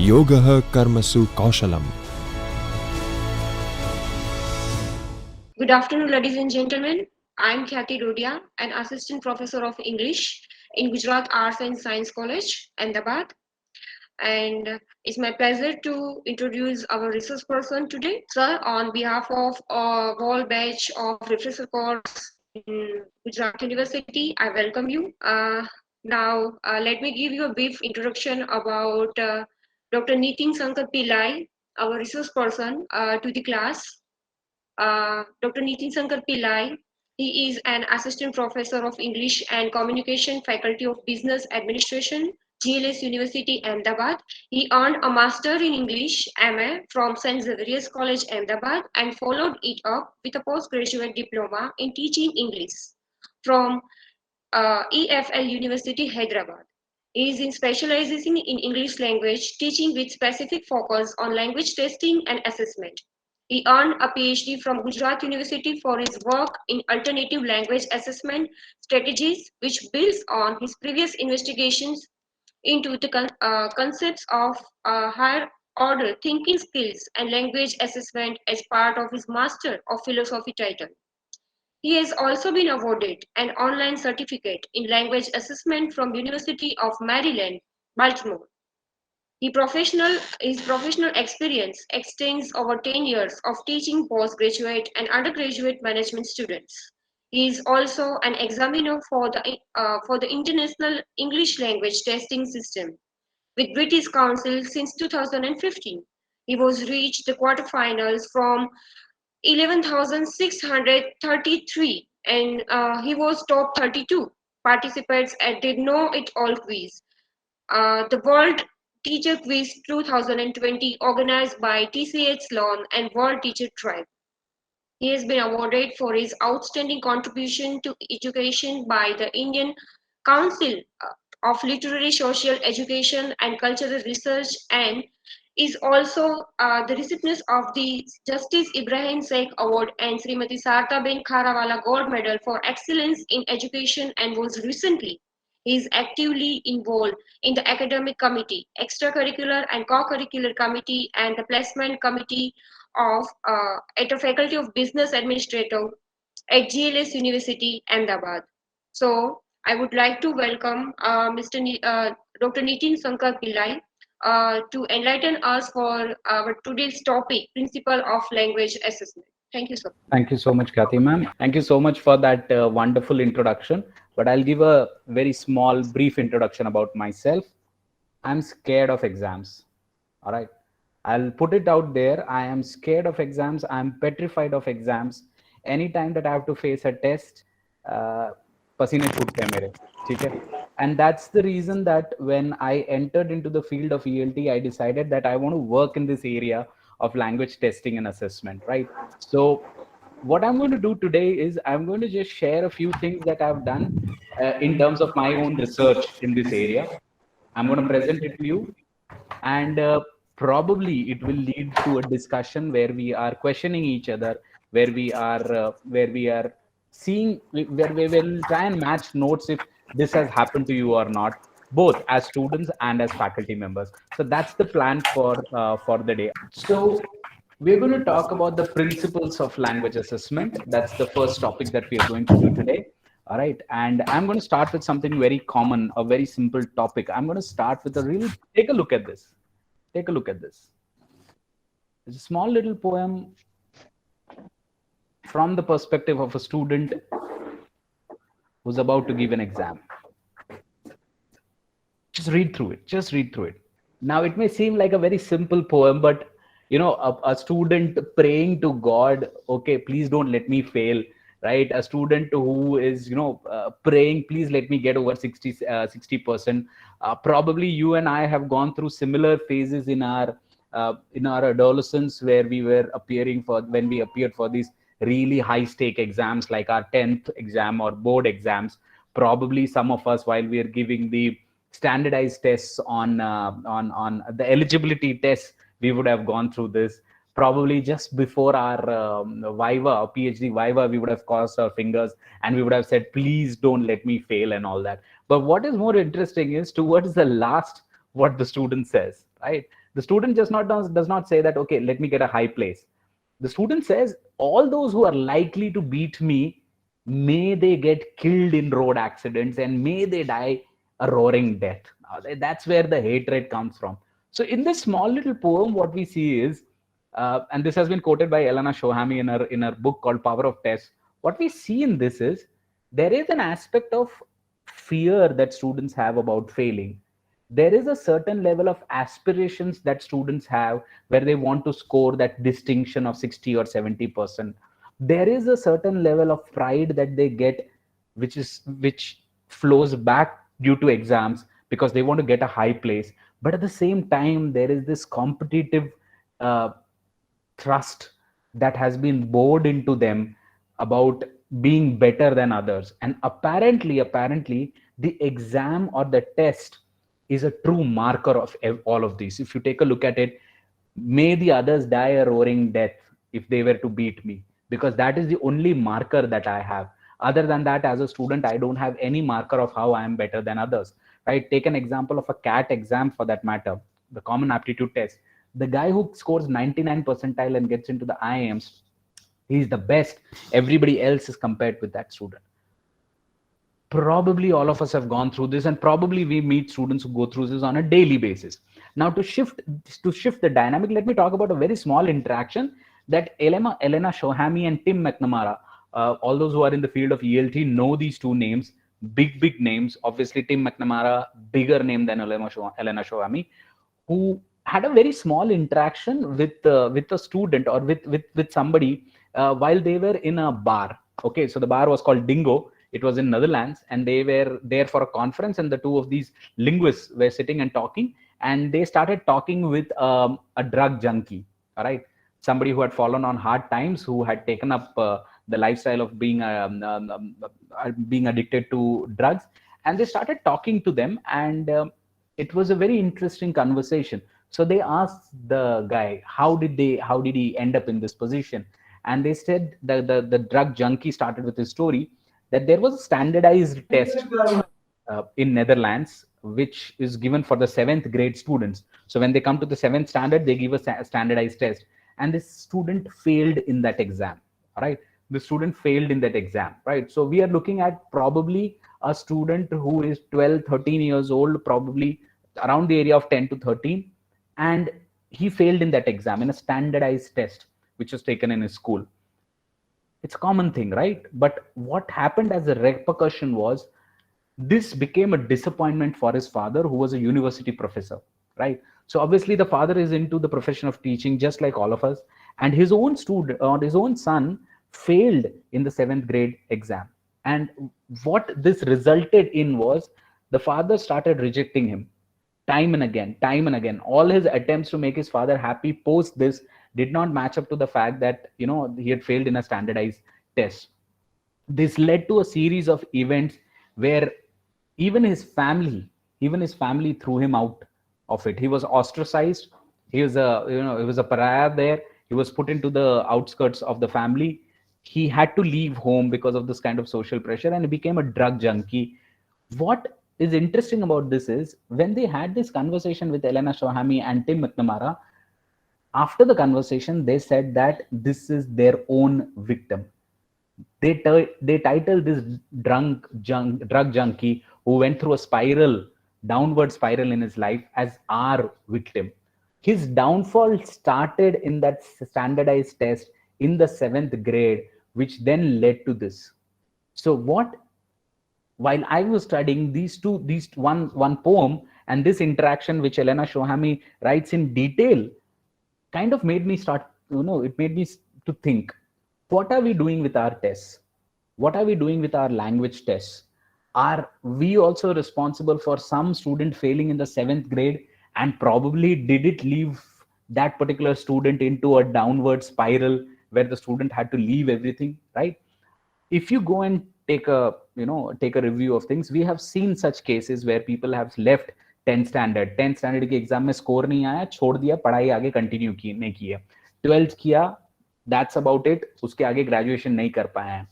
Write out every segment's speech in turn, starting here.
Yogah Karmasu Kaushalam. Good afternoon, ladies and gentlemen. I'm Khyati Dodia, an assistant professor of English in Gujarat Arts and Science College, Ahmedabad. And it's my pleasure to introduce our resource person today. Sir, on behalf of a whole batch of refresher course in Gujarat University, I welcome you. Now, let me give you a brief introduction about Dr. Nitin Pillai, our resource person to the class. Dr. Nitin Pillai. He is an assistant professor of English and Communication, Faculty of Business Administration, GLS University, Ahmedabad. He earned a Master in English, MA, from St. Xavier's College, Ahmedabad, and followed it up with a postgraduate diploma in teaching English from EFL University, Hyderabad. He is in specializing in English language teaching with specific focus on language testing and assessment. He earned a PhD from Gujarat University for his work in alternative language assessment strategies, which builds on his previous investigations into the concepts of higher order thinking skills and language assessment as part of his Master of Philosophy title. He has also been awarded an online certificate in language assessment from University of Maryland, Baltimore. His professional experience extends over 10 years of teaching postgraduate and undergraduate management students. He is also an examiner for the International English Language Testing System with British Council since 2015. He was reached the quarterfinals from 11,633 and he was top 32 participants at the Know It All quiz, the World Teacher Quiz 2020 organized by TCH Sloan and World Teacher Tribe. He has been awarded for his outstanding contribution to education by the Indian Council of Literary Social Education and Cultural Research and is also the recipient of the Justice Ibrahim Sheikh Award and Srimati Sarta Ben Kharawala Gold Medal for Excellence in Education and was recently he is actively involved in the academic committee, extracurricular and co-curricular committee, and the placement committee of at the Faculty of Business Administrator at GLS University, Ahmedabad. So I would like to welcome Dr. Nitin Pillai to enlighten us for our today's topic, Principle of Language Assessment. Thank you, sir. Thank you so much, Kathy ma'am. Thank you so much for that wonderful introduction. But I'll give a very small, brief introduction about myself. I'm scared of exams. All right. I'll put it out there. I am scared of exams. I'm petrified of exams. Anytime that I have to face a test, pasine chhootte hain mere. ठीक है? And that's the reason that when I entered into the field of ELT, I decided that I want to work in this area of language testing and assessment, right? So what I'm going to do today is I'm going to just share a few things that I've done in terms of my own research in this area. I'm going to present it to you, and probably it will lead to a discussion where we are questioning each other, where we are seeing, where we will try and match notes if this has happened to you or not, both as students and as faculty members. So that's the plan for the day. So we're going to talk about the principles of language assessment. That's the first topic that we are going to do today. All right. And I'm going to start with something very common, a very simple topic. I'm going to start with take a look at this. Take a look at this. It's a small little poem from the perspective of a student who's about to give an exam. Just read through it. Just read through it. Now, it may seem like a very simple poem, but a student praying to God, okay, please don't let me fail, right? A student who is, praying, please let me get over 60%. Probably you and I have gone through similar phases in our adolescence where when we appeared for these really high stake exams like our 10th exam or board exams. Probably some of us, while we are giving the standardized tests on the eligibility tests, we would have gone through this. Probably just before our Viva, PhD Viva, we would have crossed our fingers and we would have said, please don't let me fail and all that. But what is more interesting is towards the last, what the student says, right? The student just not does not say that, okay, let me get a high place. The student says, all those who are likely to beat me, may they get killed in road accidents and may they die a roaring death. That's where the hatred comes from. So in this small little poem, what we see is, and this has been quoted by Elena Shohami in her book called Power of Test. What we see in this is, there is an aspect of fear that students have about failing. There is a certain level of aspirations that students have where they want to score that distinction of 60 or 70%. There is a certain level of pride that they get, which flows back due to exams, because they want to get a high place. But at the same time, there is this competitive uh, trust that has been bored into them about being better than others. And apparently the exam or the test is a true marker of all of these. If you take a look at it, may the others die a roaring death if they were to beat me, because that is the only marker that I have. Other than that, as a student, I don't have any marker of how I am better than others, right? Take an example of a CAT exam, for that matter, the common aptitude test. The guy who scores 99 percentile and gets into the IIMs, he's the best. Everybody else is compared with that student. Probably all of us have gone through this, and probably we meet students who go through this on a daily basis. Now, to shift the dynamic, let me talk about a very small interaction that Elena Shohami and Tim McNamara, all those who are in the field of ELT know these two names, big names. Obviously, Tim McNamara, bigger name than Elena Shohami, who had a very small interaction with a student or with somebody while they were in a bar. Okay, so the bar was called Dingo. It was in Netherlands, and they were there for a conference, and the two of these linguists were sitting and talking, and they started talking with a drug junkie. All right, somebody who had fallen on hard times, who had taken up the lifestyle of being addicted to drugs, and they started talking to them, and it was a very interesting conversation. So they asked the guy, how did he end up in this position? And they said the drug junkie started with his story that there was a standardized test in Netherlands, which is given for the 7th grade students. So when they come to the 7th standard, they give a standardized test, and this student failed in that exam. Right, the student failed in that exam. Right, so we are looking at probably a student who is 12, 13 years old, probably around the area of 10 to 13, and he failed in that exam in a standardized test which was taken in his school. It's a common thing, right? But what happened as a repercussion was, this became a disappointment for his father, who was a university professor, right? So obviously the father is into the profession of teaching, just like all of us, and his own student or his own son failed in the 7th grade exam. And what this resulted in was, the father started rejecting him time and again. All his attempts to make his father happy post this did not match up to the fact that, he had failed in a standardized test. This led to a series of events where even his family threw him out of it. He was ostracized. He was a pariah there. He was put into the outskirts of the family. He had to leave home because of this kind of social pressure, and he became a drug junkie. What is interesting about this is, when they had this conversation with Elena Shohami and Tim McNamara, after the conversation, they said that this is their own victim. They titled this drug junkie who went through a downward spiral in his life, as our victim. His downfall started in that standardized test in the 7th grade, which then led to this. So while I was studying these one poem and this interaction which Elena Shohami writes in detail, kind of made me to think, what are we doing with our tests? What are we doing with our language tests? Are we also responsible for some student failing in the 7th grade, and probably did it leave that particular student into a downward spiral where the student had to leave everything, right? If you go and take a review of things, we have seen such cases where people have left 10th standard के exam में score नहीं आया, छोड़ दिया, पढ़ाई आगे continue नहीं की है, 12th किया, that's about it, उसके आगे ग्रेजुएशन नहीं कर पाए हैं.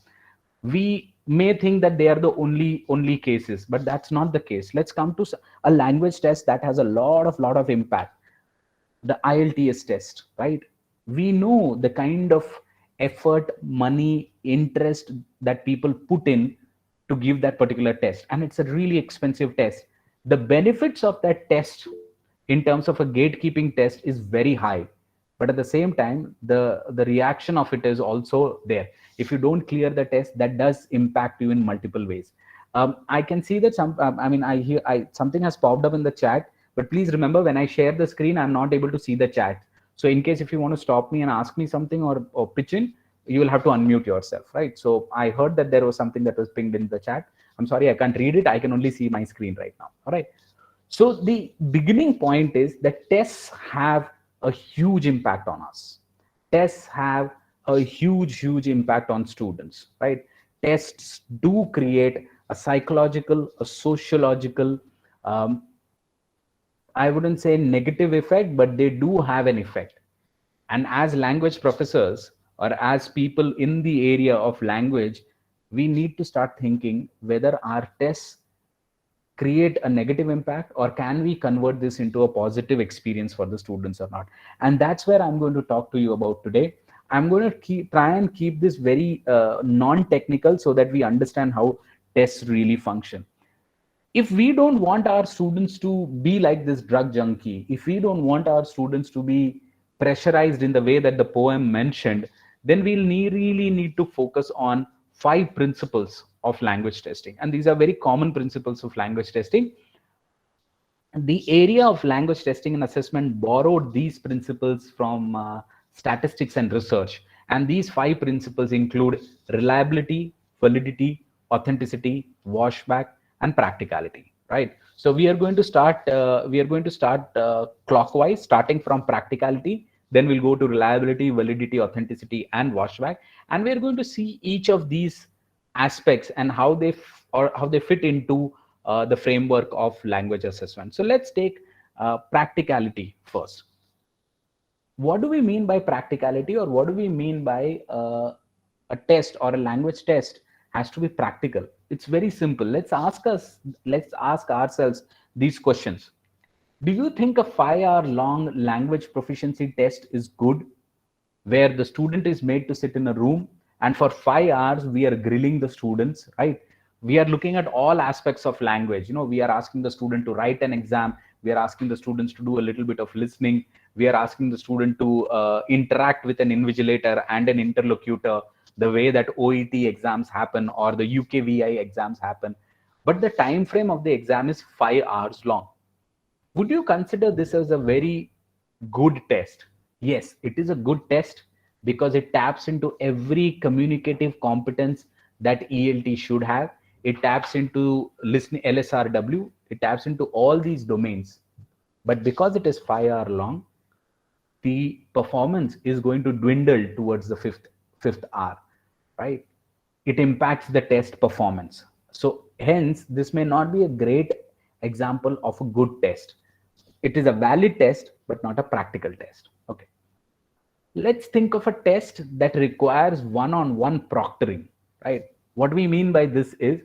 We may think that they are the only cases, but that's not the case. Let's come to a language test that has a lot of impact. the IELTS test, right? We know the kind of effort, money, interest that people put in to give that particular test, and it's a really expensive test. The benefits of that test in terms of a gatekeeping test is very high, but at the same time the reaction of it is also there. If you don't clear the test, that does impact you in multiple ways. I can see that I hear something has popped up in the chat, but please remember, when I share the screen, I'm not able to see the chat. So in case if you want to stop me and ask me something, or pitch in, you will have to unmute yourself, right? So I heard that there was something that was pinged in the chat. I'm sorry, I can't read it. I can only see my screen right now. All right. So the beginning point is that tests have a huge impact on us. Tests have a huge impact on students, right? Tests do create a psychological, a sociological, um, I wouldn't say negative effect, but they do have an effect. And as language professors, or as people in the area of language, we need to start thinking whether our tests create a negative impact, or can we convert this into a positive experience for the students or not. And that's where I'm going to talk to you about today. I'm going to try and keep this very non-technical, so that we understand how tests really function. If we don't want our students to be like this drug junkie, if we don't want our students to be pressurized in the way that the poem mentioned, then really need to focus on 5 principles of language testing. And these are very common principles of language testing. The area of language testing and assessment borrowed these principles from statistics and research. And these 5 principles include reliability, validity, authenticity, washback, and practicality. Right. So we are going to start. Clockwise, starting from practicality. Then we'll go to reliability, validity, authenticity, and washback. And we are going to see each of these aspects and how they fit into the framework of language assessment. So let's take practicality first. What do we mean by practicality, or what do we mean by a test or a language test has to be practical? It's very simple. Let's ask ourselves these questions. Do you think a 5-hour long language proficiency test is good, where the student is made to sit in a room and for 5 hours we are grilling the students, right? We are looking at all aspects of language. We are asking the student to write an exam, we are asking the students to do a little bit of listening, we are asking the student to interact with an invigilator and an interlocutor, the way that OET exams happen or the UKVI exams happen. But the time frame of the exam is 5 hours long. Would you consider this as a very good test? Yes, it is a good test, because it taps into every communicative competence that ELT should have. It taps into listening, LSRW, it taps into all these domains. But because it is 5 hour long, the performance is going to dwindle towards the fifth hour, right? It impacts the test performance. So hence, this may not be a great example of a good test. It is a valid test, but not a practical test. Okay. Let's think of a test that requires one-on-one proctoring, right? What we mean by this is,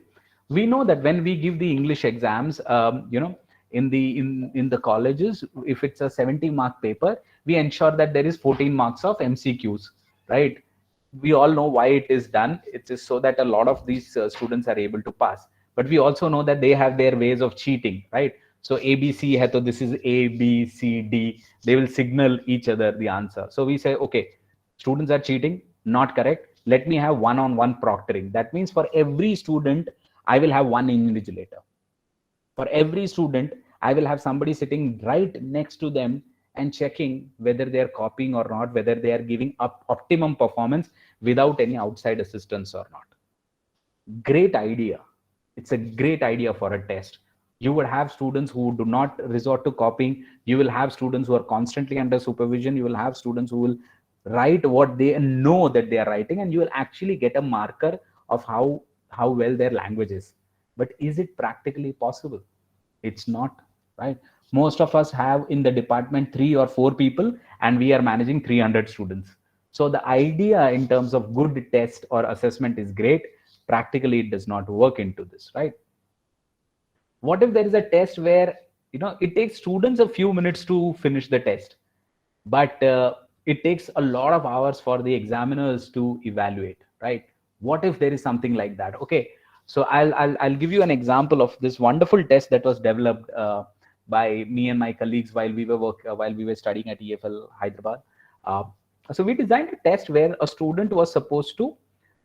we know that when we give the English exams, in the colleges, if it's a 70-mark paper, we ensure that there is 14 marks of MCQs, right? We all know why it is done. It is so that a lot of these students are able to pass. But we also know that they have their ways of cheating, right? So ABC hai to this is A, B, C, D. They will signal each other the answer. So we say, okay, students are cheating, not correct. Let me have one-on-one proctoring. That means for every student, I will have one invigilator. For every student, I will have somebody sitting right next to them and checking whether they are copying or not, whether they are giving up optimum performance without any outside assistance or not. Great idea. It's a great idea for a test. You would have students who do not resort to copying. You will have students who are constantly under supervision. You will have students who will write what they know that they are writing, and you will actually get a marker of how well their language is. But is it practically possible? It's not, right? Most of us have in the department 3 or 4 people, and we are managing 300 students. So the idea in terms of good test or assessment is great. Practically, it does not work into this, right? What if there is a test where it takes students a few minutes to finish the test? but it takes a lot of hours for the examiners to evaluate, right? What if there is something like that? Okay, so I'll give you an example of this wonderful test that was developed by me and my colleagues while we were studying at EFL Hyderabad. uh, so we designed a test where a student was supposed to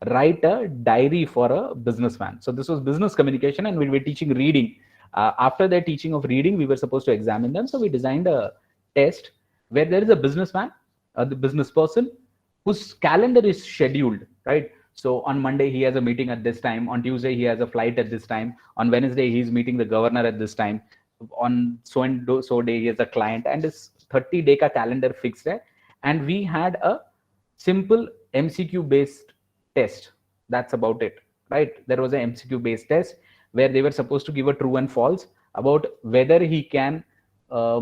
write a diary for a businessman. So this was business communication, and we were teaching reading. After their teaching of reading, we were supposed to examine them. So we designed a test where there is a businessman, the business person, whose calendar is scheduled, right? So on Monday he has a meeting at this time. On Tuesday he has a flight at this time. On Wednesday he's meeting the governor at this time. On so and so day he has a client, and his 30-day calendar fixed है. And we had a simple MCQ based test. That's about it, right? There was an MCQ based test where they were supposed to give a true and false about whether he can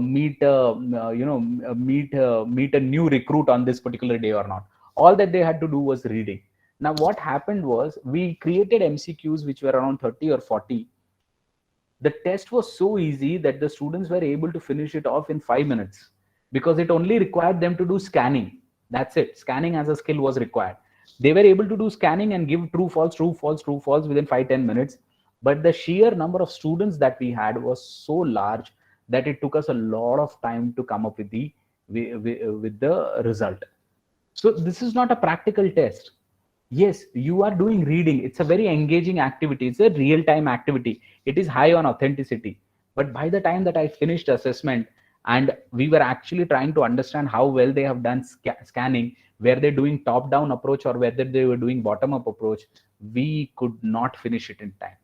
meet meet a new recruit on this particular day or not. All that they had to do was reading. Now what happened was we created MCQs which were around 30 or 40. The test was so easy that the students were able to finish it off in 5 minutes, because it only required them to do scanning. That's it. Scanning as a skill was required. They were able to do scanning and give true, false, true, false, true, false within 5-10 minutes. But the sheer number of students that we had was so large that it took us a lot of time to come up with the result. So this is not a practical test. Yes, you are doing reading. It's a very engaging activity. It's a real-time activity. It is high on authenticity. But by the time that I finished assessment and we were actually trying to understand how well they have done scanning, where they're doing top-down approach or whether they were doing bottom-up approach, we could not finish it in time.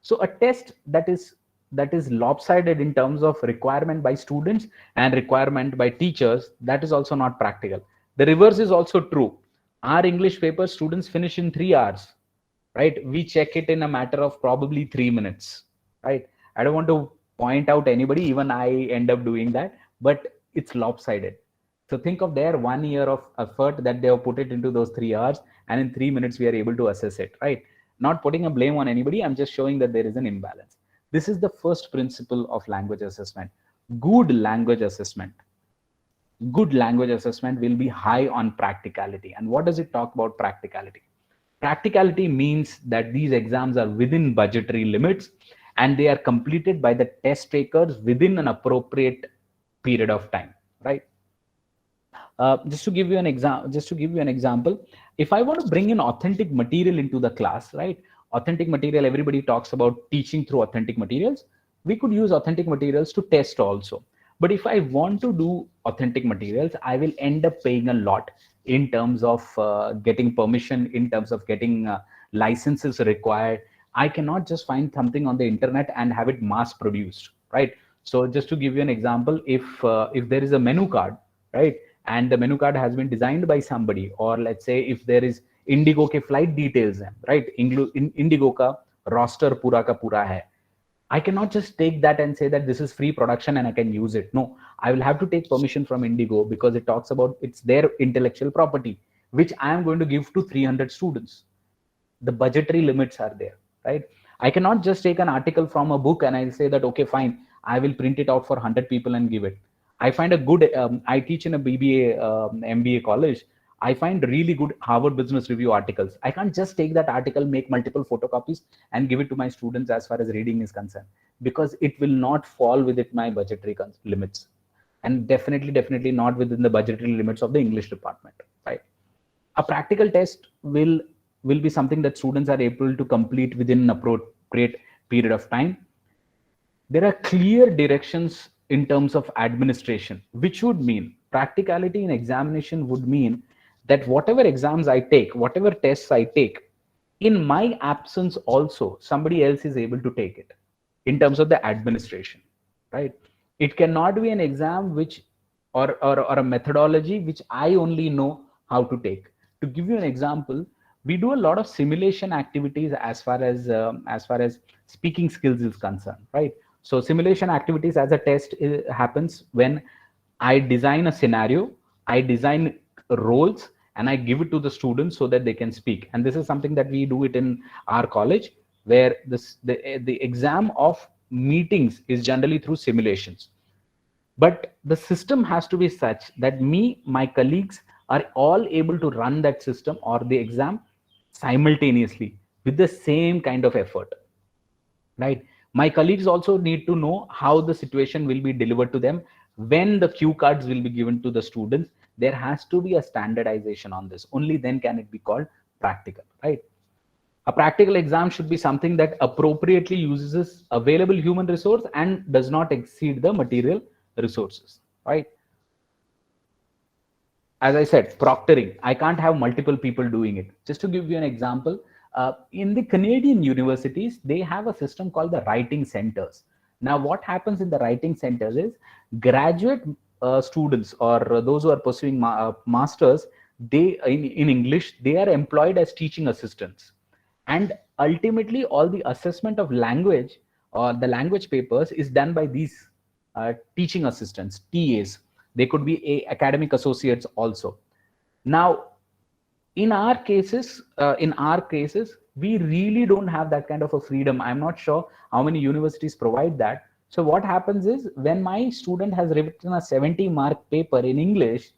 So a test that is lopsided in terms of requirement by students and requirement by teachers, that is also not practical. The reverse is also true. Our English paper students finish in 3 hours, right? We check it in a matter of probably 3 minutes, right? I don't want to point out anybody, even I end up doing that, but it's lopsided. So think of their 1 year of effort that they have put it into those 3 hours, and in 3 minutes we are able to assess it, right? Not putting a blame on anybody, I'm just showing that there is an imbalance. This is the first principle of language assessment. Good language assessment will be high on practicality. And what does it talk about practicality? Practicality means that these exams are within budgetary limits and they are completed by the test takers within an appropriate period of time, right? Just to give you an example, if I want to bring in authentic material into the class, right? Authentic material, everybody talks about teaching through authentic materials. We could use authentic materials to test also. But if I want to do authentic materials, I will end up paying a lot in terms of getting permission, in terms of getting licenses required. I cannot just find something on the internet and have it mass produced, right? So just to give you an example, if there is a menu card, right, and the menu card has been designed by somebody, or let's say if there is Indigo ke flight details, right? Indigo ka roster pura ka pura hai. I cannot just take that and say that this is free production and I can use it. No, I will have to take permission from Indigo because it talks about it's their intellectual property, which I am going to give to 300 students. The budgetary limits are there, right? I cannot just take an article from a book and I'll say that, okay, fine, I will print it out for 100 people and give it. I find a good, I teach in a BBA, MBA college. I find really good Harvard Business Review articles. I can't just take that article, make multiple photocopies and give it to my students as far as reading is concerned, because it will not fall within my budgetary limits, and definitely not within the budgetary limits of the English department, right? A practical test will be something that students are able to complete within an appropriate period of time. There are clear directions in terms of administration, which would mean practicality in examination would mean that whatever exams I take, whatever tests I take, in my absence also, somebody else is able to take it in terms of the administration, right? It cannot be an exam which or a methodology which I only know how to take. To give you an example, we do a lot of simulation activities as far as speaking skills is concerned, right? So simulation activities as a test happens when I design a scenario, I design roles, and I give it to the students so that they can speak. And this is something that we do it in our college, where the exam of meetings is generally through simulations. But the system has to be such that me, my colleagues are all able to run that system or the exam simultaneously with the same kind of effort, right? My colleagues also need to know how the situation will be delivered to them, when the cue cards will be given to the students. There has to be a standardization on this. Only then can it be called practical, right? A practical exam should be something that appropriately uses available human resource and does not exceed the material resources, right? As I said, proctoring. I can't have multiple people doing it. Just to give you an example, in the Canadian universities, they have a system called the writing centers. Now, what happens in the writing centers is graduate students or those who are pursuing masters, they in English, they are employed as teaching assistants. And ultimately, all the assessment of language or the language papers is done by these teaching assistants, TAs. They could be academic associates also. Now, in our cases, we really don't have that kind of a freedom. I'm not sure how many universities provide that. So what happens is, when my student has written a 70-mark paper in English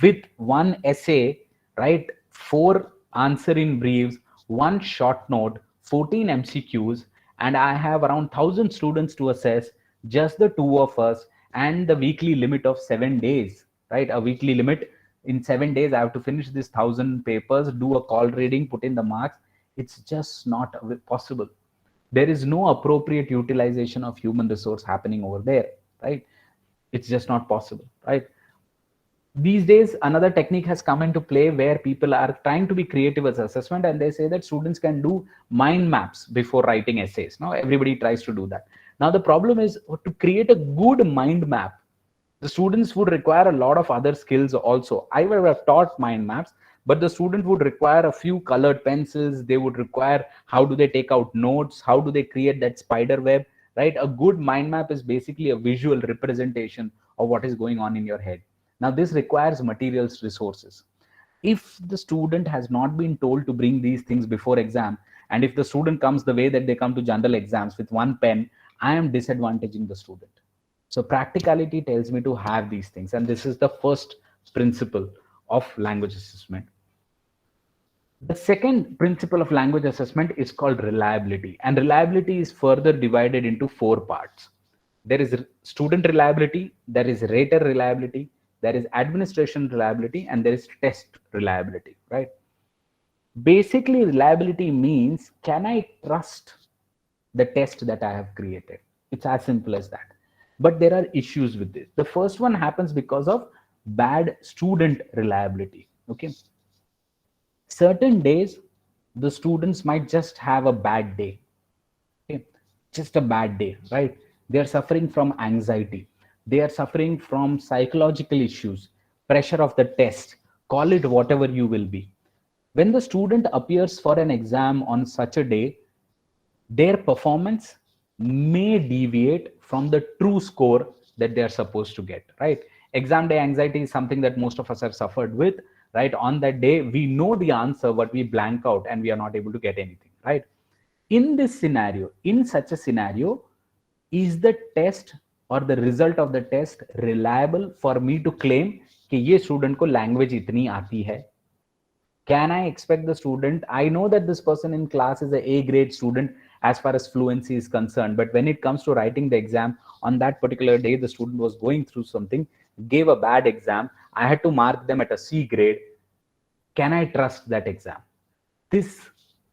with one essay, right, 4 answering briefs, 1 short note, 14 MCQs, and I have around 1,000 students to assess, just the two of us, and the weekly limit of 7 days, right? A weekly limit. In 7 days, I have to finish this 1,000 papers, do a call reading, put in the marks. It's just not possible. There is no appropriate utilization of human resource happening over there, right? It's just not possible, right? These days, another technique has come into play where people are trying to be creative as assessment, and they say that students can do mind maps before writing essays. Now everybody tries to do that. Now the problem is, to create a good mind map, the students would require a lot of other skills also. I would have taught mind maps, but the student would require a few colored pencils. They would require, how do they take out notes, how do they create that spider web, right? A good mind map is basically a visual representation of what is going on in your head. Now this requires materials, resources. If the student has not been told to bring these things before exam, and if the student comes the way that they come to general exams with one pen, I am disadvantaging the student. So practicality tells me to have these things, and this is the first principle of language assessment. The second principle of language assessment is called reliability, and reliability is further divided into 4 parts. There is student reliability, there is rater reliability, there is administration reliability, and there is test reliability, right? Basically, reliability means, can I trust the test that I have created? It's as simple as that. But there are issues with this. The first one happens because of bad student reliability. Okay. Certain days, the students might just have a bad day. Okay. Just a bad day, right? They're suffering from anxiety. They are suffering from psychological issues, pressure of the test, call it whatever you will be. When the student appears for an exam on such a day, their performance may deviate from the true score that they are supposed to get, right? Exam day anxiety is something that most of us have suffered with, right? On that day, we know the answer, but we blank out and we are not able to get anything, right? In this scenario, in such a scenario, is the test or the result of the test reliable for me to claim कि ये student को language इतनी आती है? Can I expect the student? I know that this person in class is a grade student as far as fluency is concerned, but when it comes to writing the exam on that particular day, the student was going through something, gave a bad exam. I had to mark them at a C grade. Can I trust that exam? This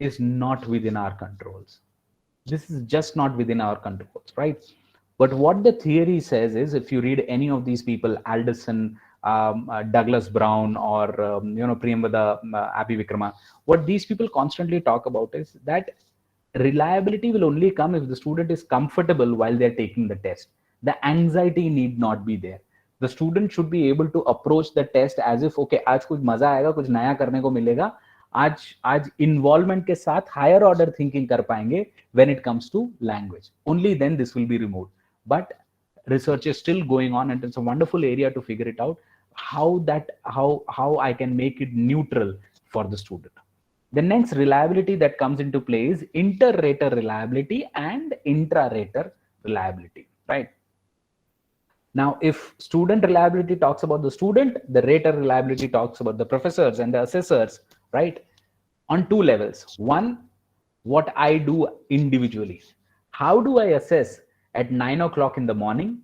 is not within our controls. This is just not within our controls, right? But what the theory says is, if you read any of these people, Alderson, Douglas Brown, or Priyambada Abhi Vikrama, what these people constantly talk about is that reliability will only come if the student is comfortable while they're taking the test. The anxiety need not be there. The student should be able to approach the test as if, okay, आज कुछ मजा आएगा, कुछ नया करने को मिलेगा, आज involvement के साथ higher order thinking कर पाएंगे when it comes to language. Only then this will be removed. But research is still going on, and it's a wonderful area to figure it out, how I can make it neutral for the student. The next reliability that comes into play is inter-rater reliability and intra-rater reliability, right? Now, if student reliability talks about the student, the rater reliability talks about the professors and the assessors, right? On two levels. One, what I do individually. How do I assess at 9 o'clock in the morning?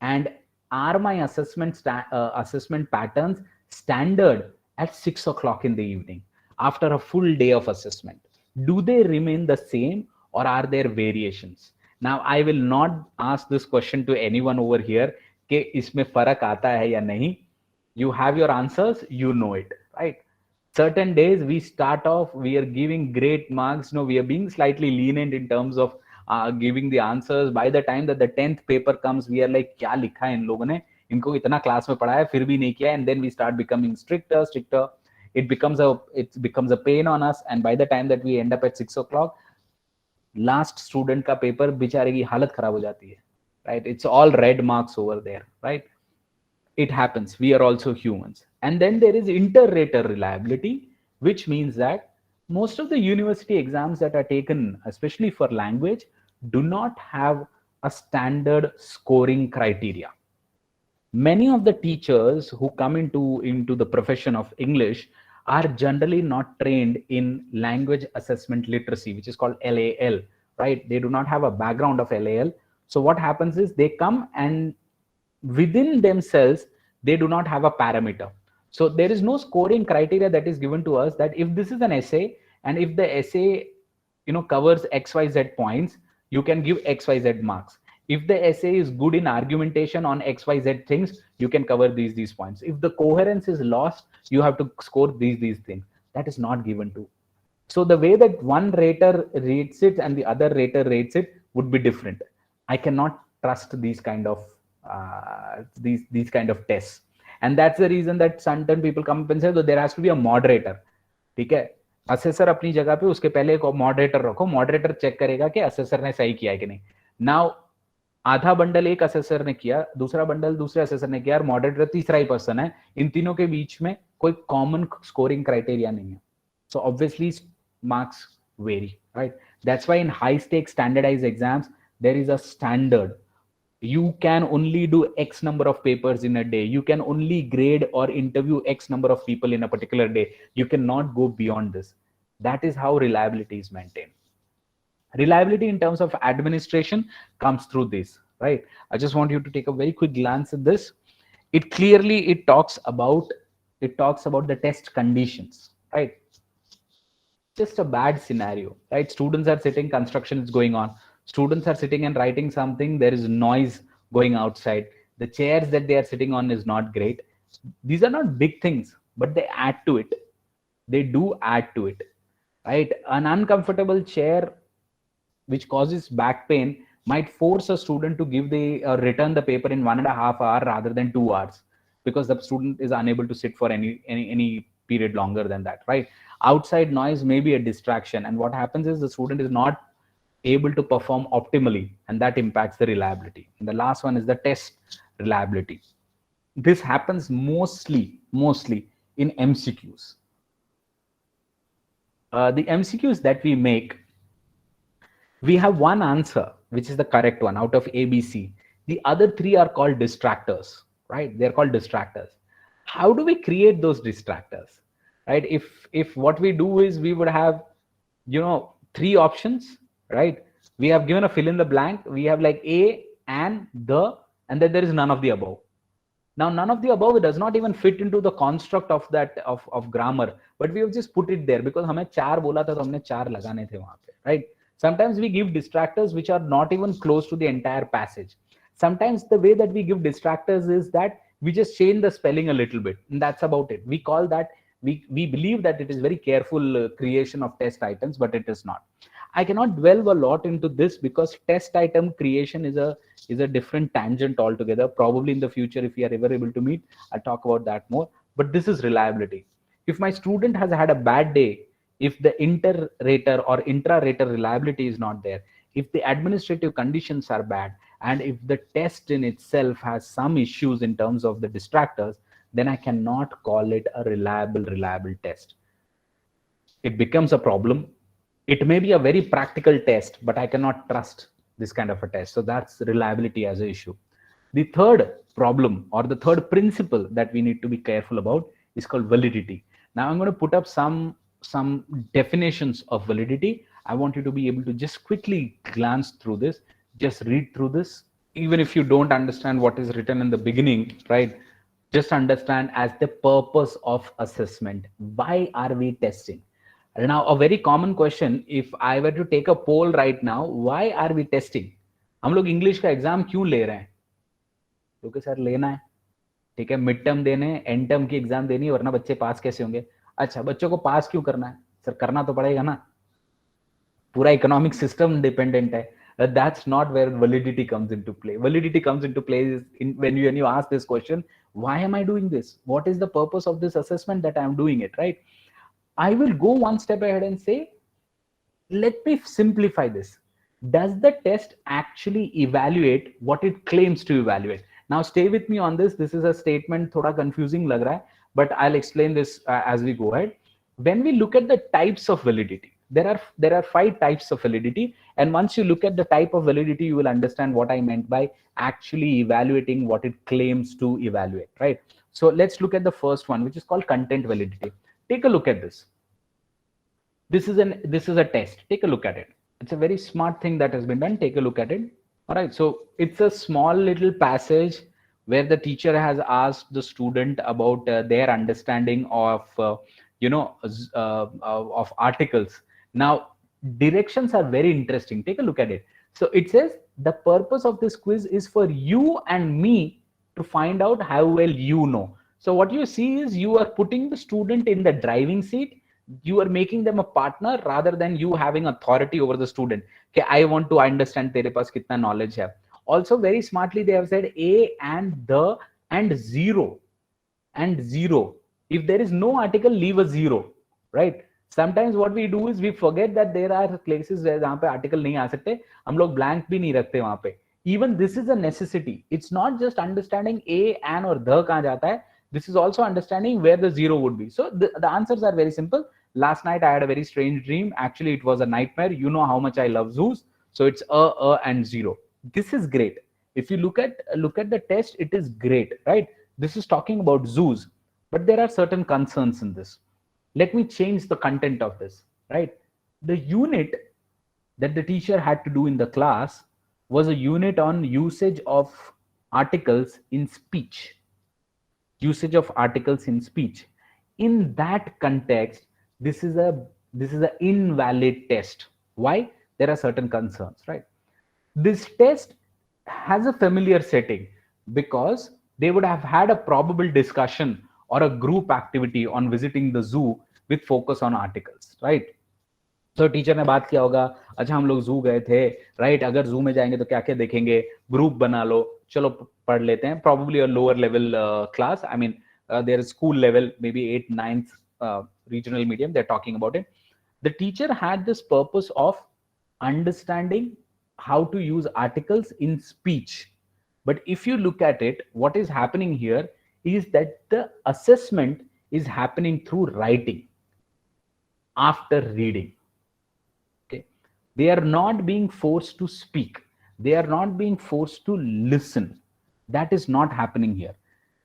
And are my assessment patterns standard at 6 o'clock in the evening after a full day of assessment? Do they remain the same or are there variations? Now, I will not ask this question to anyone over here कि इसमें फर्क आता है या नहीं. You have your answers, you know it, right? Certain days we start off, we are giving great marks. No, we are being slightly lenient in terms of giving the answers. By the time that the 10th paper comes, we are like, क्या लिखा है इन लोगों ने, इनको इतना class में पढ़ाया फिर भी नहीं किया. And then we start becoming stricter. It becomes a pain on us. And by the time that we end up at 6 o'clock, last student का पेपर बेचारे की हालत खराब हो जाती है, right? It's all red marks over there, right? It happens. We are also humans. And then there is inter-rater reliability, which means that most of the university exams that are taken, especially for language, do not have a standard scoring criteria. Many of the teachers who come into the profession of English are generally not trained in language assessment literacy, which is called LAL, right? They do not have a background of LAL. So what happens is they come and within themselves, they do not have a parameter. So there is no scoring criteria that is given to us that if this is an essay and if the essay covers XYZ points, you can give XYZ marks. If the essay is good in argumentation on XYZ things, you can cover these points. If the coherence is lost, you have to score these things. That is not given to. So the way that one rater rates it and the other rater rates it would be different. I cannot trust these kind of tests. And that's the reason that certain people come up and say that there has to be a moderator. ठीक है, assessor अपनी जगह पे उसके पहले एक moderator रखो, moderator check करेगा कि assessor ने सही किया है कि नहीं. Now आधा बंडल एक assessor ने किया, दूसरा बंडल दूसरे assessor ने किया और moderator तीसरा ही person है. इन तीनों के बीच में कोई common scoring criteria नहीं है. So obviously marks vary, right? That's why in high stakes standardized exams there is a standard. You can only do X number of papers in a day. You can only grade or interview X number of people in a particular day. You cannot go beyond this. That is how reliability is maintained. Reliability in terms of administration comes through this, right? I just want you to take a very quick glance at this. It talks about the test conditions, right? Just a bad scenario, right? Students are sitting, construction is going on. Students are sitting and writing something. There is noise going outside. The chairs that they are sitting on is not great. These are not big things, but they add to it. They do add to it, right? An uncomfortable chair which causes back pain might force a student to return the paper in 1.5 hours rather than 2 hours because the student is unable to sit for any period longer than that, right? Outside noise may be a distraction, and what happens is the student is not able to perform optimally, and that impacts the reliability. And the last one is the test reliability. This happens mostly in MCQs. The MCQs that we make, we have one answer which is the correct one out of ABC. The other three are called distractors, right? They're called distractors. How do we create those distractors, right? If what we do is we would have 3 options, right? We have given a fill in the blank. We have like A and then there is none of the above. Now none of the above does not even fit into the construct of that of grammar, but we have just put it there because हमें 4 बोला था तो हमने 4 लगाने थे वहां पे, right? Sometimes we give distractors which are not even close to the entire passage. Sometimes the way that we give distractors is that we just change the spelling a little bit, and that's about it. We call that, we believe that it is very careful creation of test items, but it is not. I cannot delve a lot into this because test item creation is a different tangent altogether. Probably in the future, if we are ever able to meet, I'll talk about that more. But this is reliability. If my student has had a bad day, if the inter-rater or intra-rater reliability is not there, if the administrative conditions are bad, and if the test in itself has some issues in terms of the distractors, then I cannot call it a reliable test. It becomes a problem. It may be a very practical test, but I cannot trust this kind of a test. So that's reliability as an issue. The third problem or the third principle that we need to be careful about is called validity. Now I'm going to put up some definitions of validity. I want you to be able to just quickly glance through this, just read through this. Even if you don't understand what is written in the beginning, right? Just understand as the purpose of assessment. Why are we testing? Now, a very common question, if I were to take a poll right now, why are we testing? हम लोग English का exam क्यों ले रहे हैं? क्योंकि sir लेना है, ठीक है, मिड टर्म देने, एंड टर्म की एग्जाम देनी है, वरना बच्चे पास कैसे होंगे? अच्छा, बच्चों को पास क्यों करना है? सर करना तो पड़ेगा ना, पूरा इकोनॉमिक सिस्टम डिपेंडेंट है. That's not where validity comes into play. Validity comes into play when you ask this question, why am I doing this? What is the purpose of this assessment that I am doing it, right? I will go one step ahead and say, let me simplify this. Does the test actually evaluate what it claims to evaluate? Now stay with me on this. This is a statement thoda confusing lag raha hai, but I'll explain this as we go ahead. When we look at the types of validity, there are 5 types of validity, and once you look at the type of validity, you will understand what I meant by actually evaluating what it claims to evaluate, right? So let's look at the first one, which is called content validity. Take a look at this. This is a test. Take a look at it. It's a very smart thing that has been done. Take a look at it. All right, so it's a small little passage where the teacher has asked the student about their understanding of of articles. Now directions are very interesting. Take a look at it. So it says the purpose of this quiz is for you and me to find out how well you know. So what you see is you are putting the student in the driving seat. You are making them a partner rather than you having authority over the student. Okay, I want to understand tere paas kitna knowledge hai. Also very smartly they have said a and the and zero and zero. If there is no article, leave a zero, right? Sometimes what we do is we forget that there are places where जहाँ पे article नहीं आ सकते, हम लोग blank भी नहीं रखते वहाँ पे. Even this is a necessity. It's not just understanding a, an or the कहाँ जाता है. This is also understanding where the zero would be. So the answers are very simple. Last night I had a very strange dream. Actually, it was a nightmare. You know how much I love zoos. So it's and zero. This is great. If you look at the test, it is great, right? This is talking about zoos, but there are certain concerns in this. Let me change the content of this, right? The unit that the teacher had to do in the class was a unit on usage of articles in speech. Usage of articles in speech. In that context, this is a invalid test. Why? There are certain concerns, right? This test has a familiar setting because they would have had a probable discussion or a group activity on visiting the zoo with focus on articles, right? So teacher ने बात किया होगा, अच्छा हम लोग जू गए थे, राइट? अगर जू में जाएंगे तो क्या क्या देखेंगे, ग्रुप बना लो, चलो पढ़ लेते हैं. Probably a lower level class. I mean, there is school level, maybe 8th, 9th regional medium. They're talking about it. The teacher had this purpose of understanding how to use articles in speech. But if you look at it, what is happening here is that the assessment is happening through writing after reading. Okay, they are not being forced to speak. They are not being forced to listen. That is not happening here.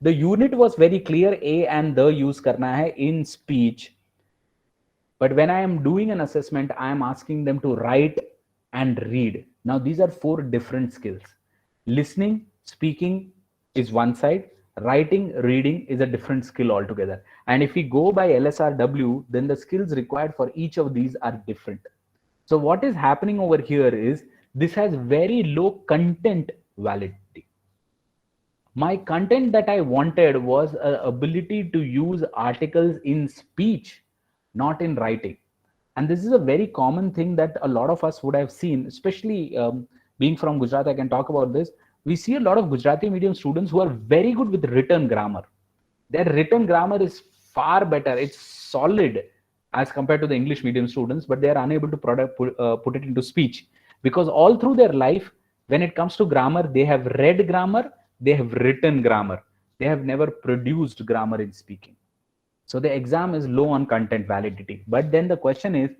The unit was very clear, a and the use karna hai in speech. But when I am doing an assessment, I am asking them to write and read. Now, these are 4 different skills. Listening, speaking is one side. Writing, reading is a different skill altogether. And if we go by LSRW, then the skills required for each of these are different. So what is happening over here is this has very low content validity. My content that I wanted was an ability to use articles in speech, not in writing. And this is a very common thing that a lot of us would have seen, especially being from Gujarat, I can talk about this. We see a lot of Gujarati medium students who are very good with written grammar. Their written grammar is far better. It's solid as compared to the English medium students, but they are unable to put it into speech because all through their life, when it comes to grammar, they have read grammar, they have written grammar. They have never produced grammar in speaking. So the exam is low on content validity. But then the question is,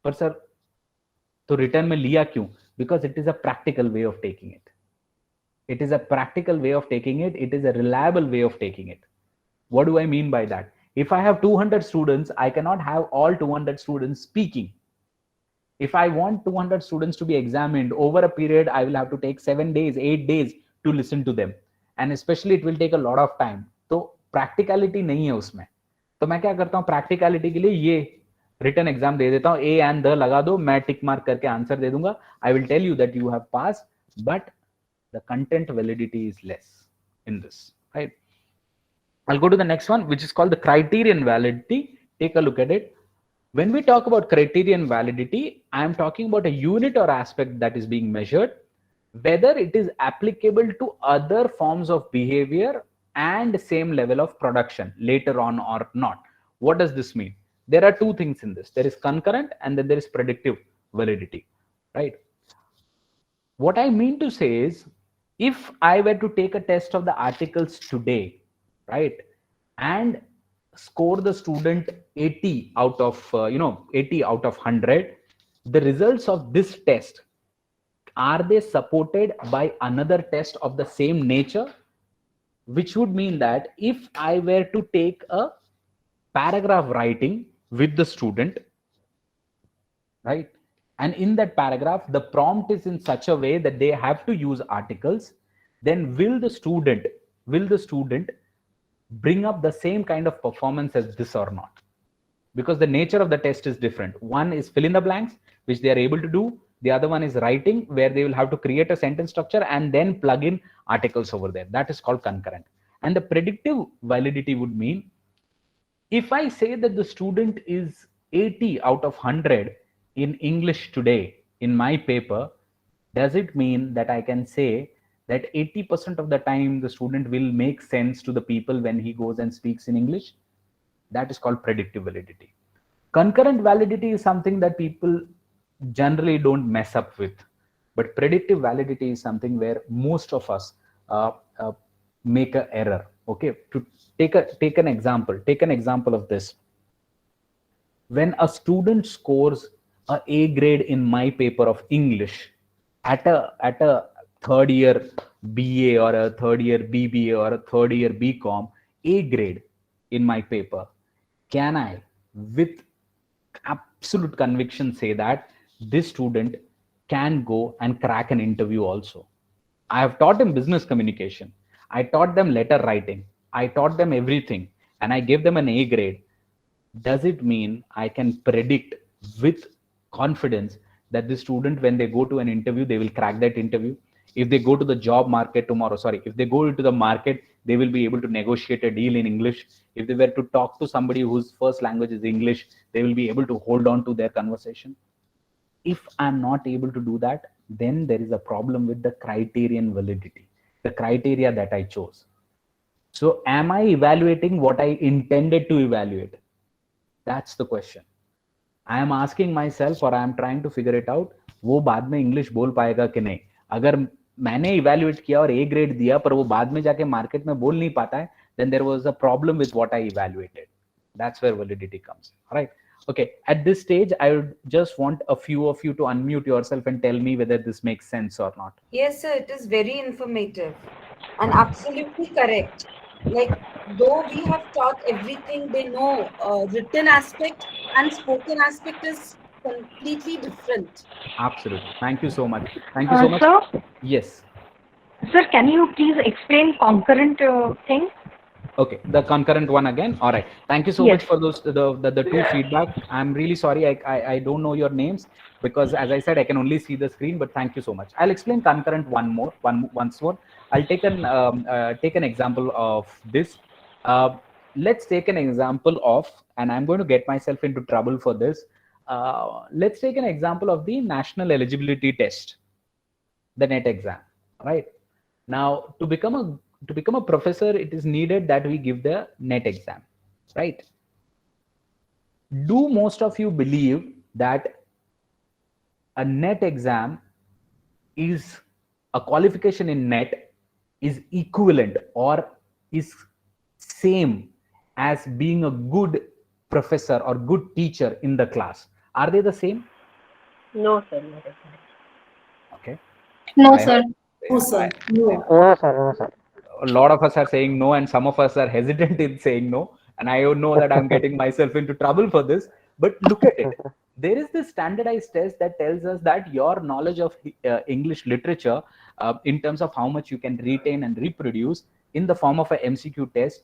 but sir, to written mein liya kyun? Because it is a practical way of taking it. It is a practical way of taking it. It is a reliable way of taking it. What do I mean by that? If I have 200 students, I cannot have all 200 students speaking. If I want 200 students to be examined over a period, I will have to take 7 days, 8 days to listen to them. And especially it will take a lot of time. तो practicality नहीं है उसमें. तो मैं क्या करता हूँ practicality के लिए ये written exam दे देता हूँ, A and the लगा दो, मैं tick mark करके answer दे दूंगा. I will tell you that you have passed, but the content validity is less in this, right? I'll go to the next one, which is called the criterion validity. Take a look at it. When we talk about criterion validity, I am talking about a unit or aspect that is being measured, whether it is applicable to other forms of behavior and same level of production later on or not. What does this mean? There are two things in this. There is concurrent and then there is predictive validity, right? What I mean to say is, if I were to take a test of the articles today, right, and score the student 80 out of 80 out of 100, the results of this test, are they supported by another test of the same nature? Which would mean that if I were to take a paragraph writing with the student, right, and in that paragraph the prompt is in such a way that they have to use articles, then will the student bring up the same kind of performance as this or not? Because the nature of the test is different. One is fill in the blanks, which they are able to do. The other one is writing, where they will have to create a sentence structure and then plug in articles over there. That is called concurrent. And the predictive validity would mean, if I say that the student is 80 out of 100 in English today in my paper, does it mean that I can say that 80% of the time the student will make sense to the people when he goes and speaks in English? That is called predictive validity. Concurrent validity is something that people generally don't mess up with, but predictive validity is something where most of us make an error. Okay, to take an example of this. When a student scores a grade in my paper of English at a third year BA or a third year BBA or a third year BCom, A grade in my paper, can I with absolute conviction say that this student can go and crack an interview also? I have taught him business communication, I taught them letter writing, I taught them everything, and I gave them an A grade. Does it mean I can predict with confidence that the student, when they go to an interview, they will crack that interview? If they go to the job market tomorrow, if they go into the market, they will be able to negotiate a deal in English. If they were to talk to somebody whose first language is English, they will be able to hold on to their conversation. If I'm not able to do that, then there is a problem with the criterion validity, the criteria that I chose. So am I evaluating what I intended to evaluate? That's the question. I am asking myself, or I am trying to figure it out, वो बाद में English बोल पाएगा कि नहीं? अगर मैंने evaluate किया और ए ग्रेड दिया पर वो बाद में जाके मार्केट में बोल नहीं पाता है, then there was a problem with what I evaluated. That's where validity comes. All right. Okay. At this stage, I would just want a few of you to unmute yourself and tell me whether this makes sense or not. Yes, sir. It is very informative and absolutely correct. Like, though we have taught everything, they know written aspect and spoken aspect is completely different. Absolutely. Thank you so much. Thank you so much. Sir? Yes. Sir, can you please explain concurrent thing? Okay, the concurrent one again. All right. Thank you so much for those the two feedback. I'm really sorry. I don't know your names because, as I said, I can only see the screen. But thank you so much. I'll explain concurrent once more. I'll take an example of this. Let's take an example of, and I'm going to get myself into trouble for this. Let's take an example of the national eligibility test, the NET exam. Right now, to become a professor, it is needed that we give the NET exam, right? Do most of you believe that a NET exam is a qualification in NET is equivalent or is same as being a good professor or good teacher in the class? Are they the same? No, sir. Okay. No, I sir. No, sir. No. No, sir. No, sir. A lot of us are saying no, and some of us are hesitant in saying no. And I know that I'm getting myself into trouble for this. But look at it. There is this standardized test that tells us that your knowledge of English literature, in terms of how much you can retain and reproduce in the form of a MCQ test,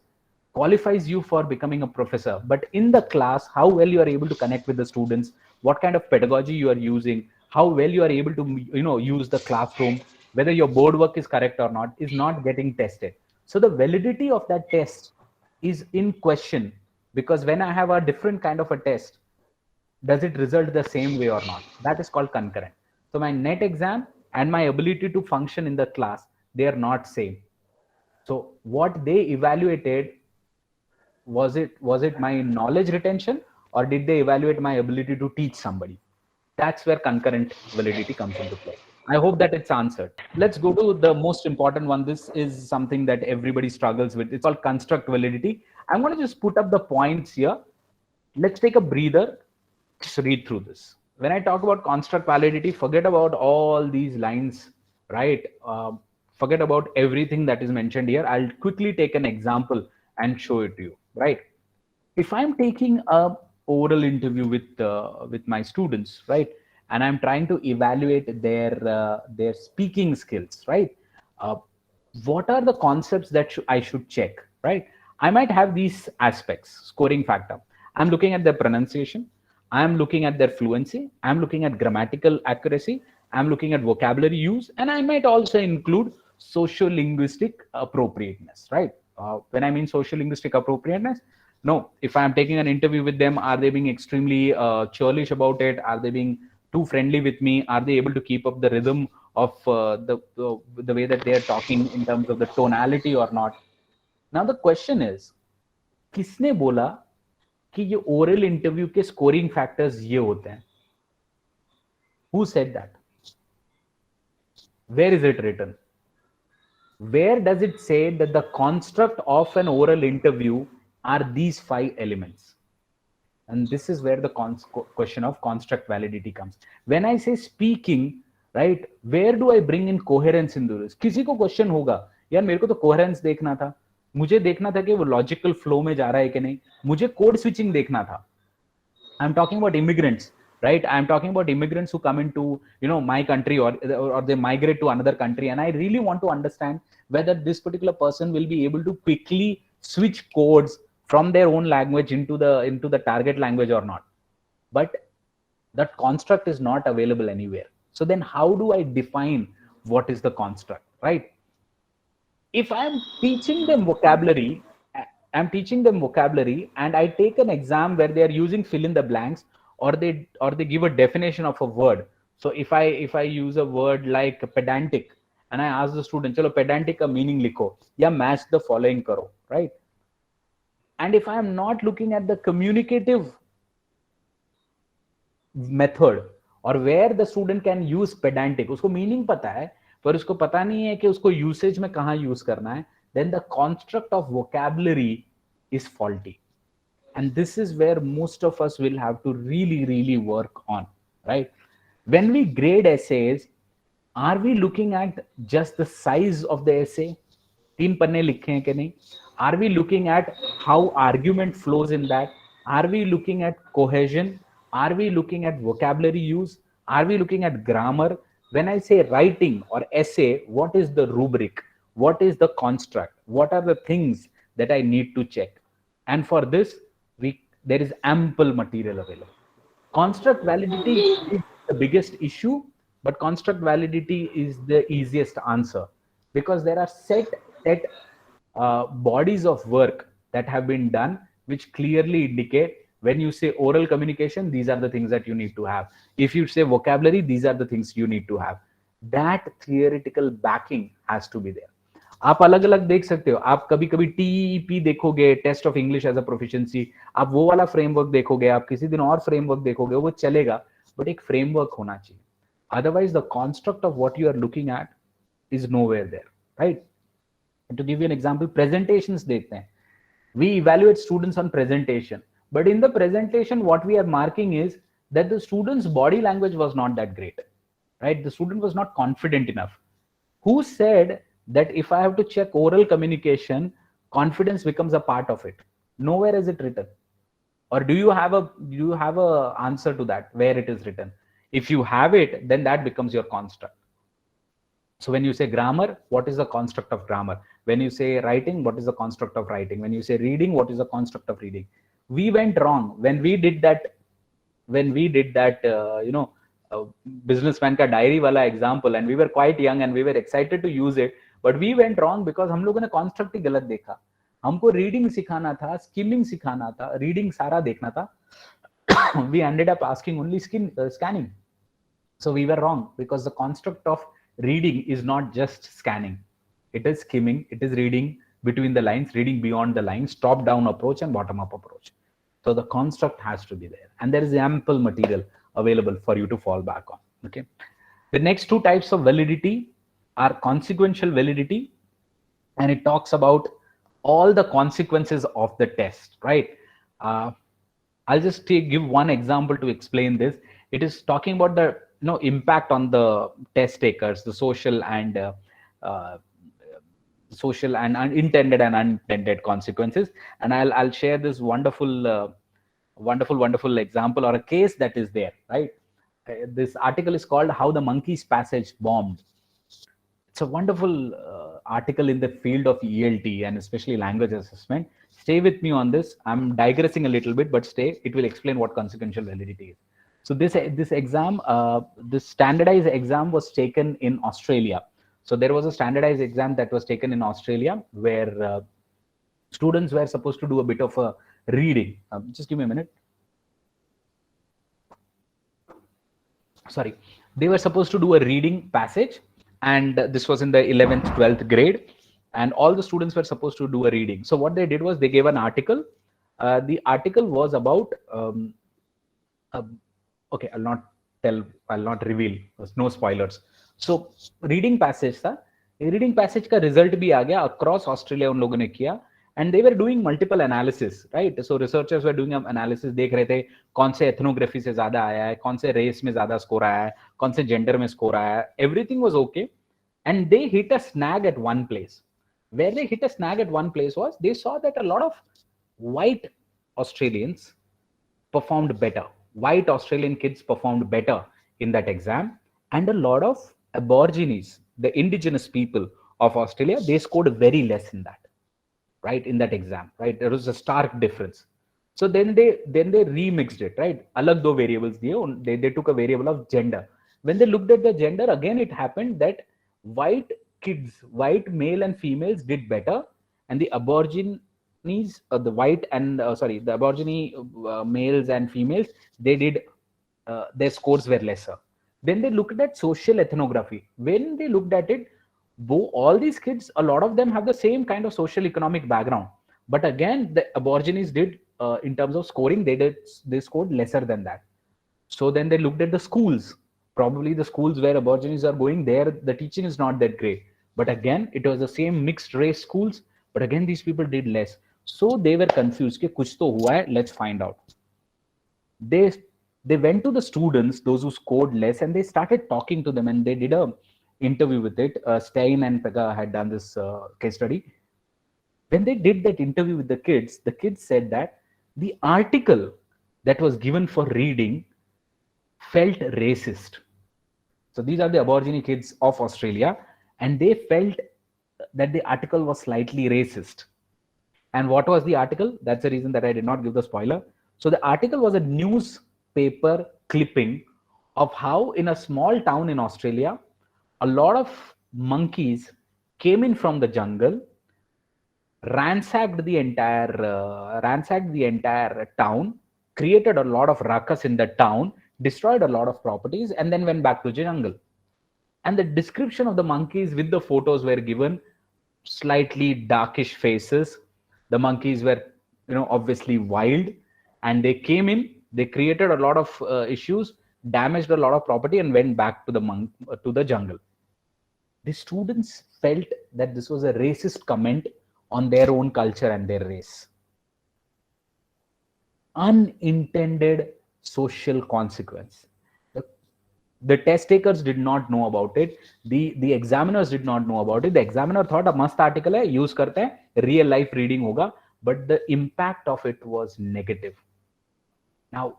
qualifies you for becoming a professor. But in the class, how well you are able to connect with the students, what kind of pedagogy you are using, how well you are able to use the classroom, whether your board work is correct or not, is not getting tested. So the validity of that test is in question, because when I have a different kind of a test, does it result the same way or not? That is called concurrent. So my net exam and my ability to function in the class, they are not same. So what they evaluated, was it my knowledge retention, or did they evaluate my ability to teach somebody? That's where concurrent validity comes into play. I hope that it's answered. Let's go to the most important one. This is something that everybody struggles with. It's called construct validity. I'm going to just put up the points here. Let's take a breather. Just read through this. When I talk about construct validity, forget about all these lines, right? Forget about everything that is mentioned here. I'll quickly take an example and show it to you, right? If I'm taking a oral interview with my students, right, and I'm trying to evaluate their speaking skills, right? What are the concepts that I should check, right? I might have these aspects: scoring factor. I'm looking at their pronunciation. I'm looking at their fluency. I'm looking at grammatical accuracy. I'm looking at vocabulary use, and I might also include socio-linguistic appropriateness, right? When I mean socio-linguistic appropriateness, no, if I'm taking an interview with them, are they being extremely churlish about it? Are they being too friendly with me? Are they able to keep up the rhythm of the way that they're talking in terms of the tonality or not? Now the question is, किसने बोला कि ये oral interview के scoring factors ये होते हैं? Who said that? Where is it written? Where does it say that the construct of an oral interview are these 5 elements? And this is where the question of construct validity comes. When I say speaking, right, where do I bring in coherence in this? किसी को question होगा, यार मेरे को तो coherence देखना था, मुझे देखना था कि वो logical flow में जा रहा है कि नहीं, मुझे code switching देखना था. I'm talking about immigrants, right? I'm talking about immigrants who come into my country, or they migrate to another country, and I really want to understand whether this particular person will be able to quickly switch codes from their own language into the target language or not. But that construct is not available anywhere. So then how do I define what is the construct, right? If I'm teaching them vocabulary, and I take an exam where they are using fill in the blanks, or they give a definition of a word. So if I use a word like pedantic, and I ask the student, chalo pedantic ka meaning likho, ya match the following karo, right? And if I am not looking at the communicative method, or where the student can use pedantic, usko meaning pata hai, पर उसको पता नहीं है कि उसको usage में कहाँ use करना है, then the construct of vocabulary is faulty. And this is where most of us will have to really work on, right? When we grade essays, are we looking at just the size of the essay? 3 पन्ने लिखे हैं कि नहीं? Are we looking at how argument flows in that? Are we looking at cohesion? Are we looking at vocabulary use? Are we looking at grammar? When I say writing or essay, what is the rubric? What is the construct? What are the things that I need to check? And for this, there is ample material available. Construct validity is the biggest issue, but construct validity is the easiest answer, because there are set bodies of work that have been done which clearly indicate, when you say oral communication, these are the things that you need to have. If you say vocabulary, these are the things you need to have. That theoretical backing has to be there. आप अलग अलग देख सकते हो. आप कभी कभी TEP देखोगे, test of English as a proficiency, आप वो वाला फ्रेमवर्क देखोगे, आप किसी दिन और फ्रेमवर्क देखोगे, वो चलेगा, बट एक फ्रेमवर्क होना चाहिए. Otherwise, the construct of what you are looking at is nowhere there, right? And to give you an example, presentations देखते हैं. We evaluate students on presentation, but in the presentation, what we are marking is that the student's body language was not that great, right? The student was not confident enough. Who said that if I have to check oral communication, confidence becomes a part of it? Nowhere is it written. Or do you have a answer to that where it is written? If you have it, then that becomes your construct. So when you say grammar, what is the construct of grammar? When you say writing, what is the construct of writing? When you say reading, what is the construct of reading? We went wrong when we did that. When we did that, uh, businessman का diary वाला example, and we were quite young and we were excited to use it, but we went wrong because हम लोगों ने construct ही गलत देखा. हमको reading सिखाना था, skimming सिखाना था, reading सारा देखना था. We ended up asking only scanning. So we were wrong because the construct of reading is not just scanning. It is skimming, it is reading between the lines, reading beyond the lines, top down approach and bottom up approach. So the construct has to be there, and there is ample material available for you to fall back on. Okay. The next two types of validity are consequential validity, and it talks about all the consequences of the test, right? I'll just give one example to explain this. It is talking about the impact on the test takers, the social and intended and unintended consequences. And I'll share this wonderful example or a case that is there, right? This article is called "How the Monkey's Passage Bombed." It's a wonderful article in the field of ELT and especially language assessment. Stay with me on this. I'm digressing a little bit, but stay. It will explain what consequential validity is. So this exam, this standardized exam was taken in Australia. So there was a standardized exam that was taken in Australia where students were supposed to do a bit of a reading. Just give me a minute. Sorry, they were supposed to do a reading passage, and this was in the 11th 12th grade, and all the students were supposed to do a reading. So what they did was they gave an article. The article was about okay, I'll not reveal, no spoilers. So reading passage था, reading passage का result भी आ गया across Australia, उन लोगों ने किया, and they were doing multiple analysis, right? So researchers were doing analysis, देख रहे थे कौन से ethnography से ज्यादा आया है, कौन से race में ज्यादा score आया है, कौन से gender में score आया है. Everything was okay, and they hit a snag at one place. Where they hit a snag at one place was they saw that a lot of white Australians performed better. White Australian kids performed better in that exam, and a lot of Aborigines, the indigenous people of Australia, they scored very less in that, right? In that exam, right? There was a stark difference. So then they remixed it, right? Alag do variables diye, they took a variable of gender. When they looked at the gender, again it happened that white kids, white male and females did better, and the Aborigines, the white and the Aborigine males and females, they did their scores were lesser. Then they looked at social ethnography. When they looked at it, all these kids, a lot of them have the same kind of social economic background, but again the Aborigines did in terms of scoring, they scored lesser than that. So then they looked at the schools. Probably the schools where Aborigines are going, there the teaching is not that great, but again it was the same mixed race schools, but again these people did less. So they were confused कि कुछ तो हुआ है, let's find out. They went to the students, those who scored less, and they started talking to them, and they did a interview with it. Stein and Pega had done this case study. When they did that interview with the kids said that the article that was given for reading felt racist. So these are the Aborigine kids of Australia, and they felt that the article was slightly racist. And what was the article? That's the reason that I did not give the spoiler. So the article was a newspaper clipping of how in a small town in Australia, a lot of monkeys came in from the jungle, ransacked the entire town, created a lot of ruckus in the town, destroyed a lot of properties, and then went back to the jungle. And the description of the monkeys with the photos were given: slightly darkish faces. The monkeys were, obviously wild, and they came in, they created a lot of issues, damaged a lot of property, and went back to the jungle. The students felt that this was a racist comment on their own culture and their race. Unintended social consequence. The test takers did not know about it. The examiners did not know about it. The examiner thought a mast article hai, use karte hain, real life reading hoga, but the impact of it was negative. Now,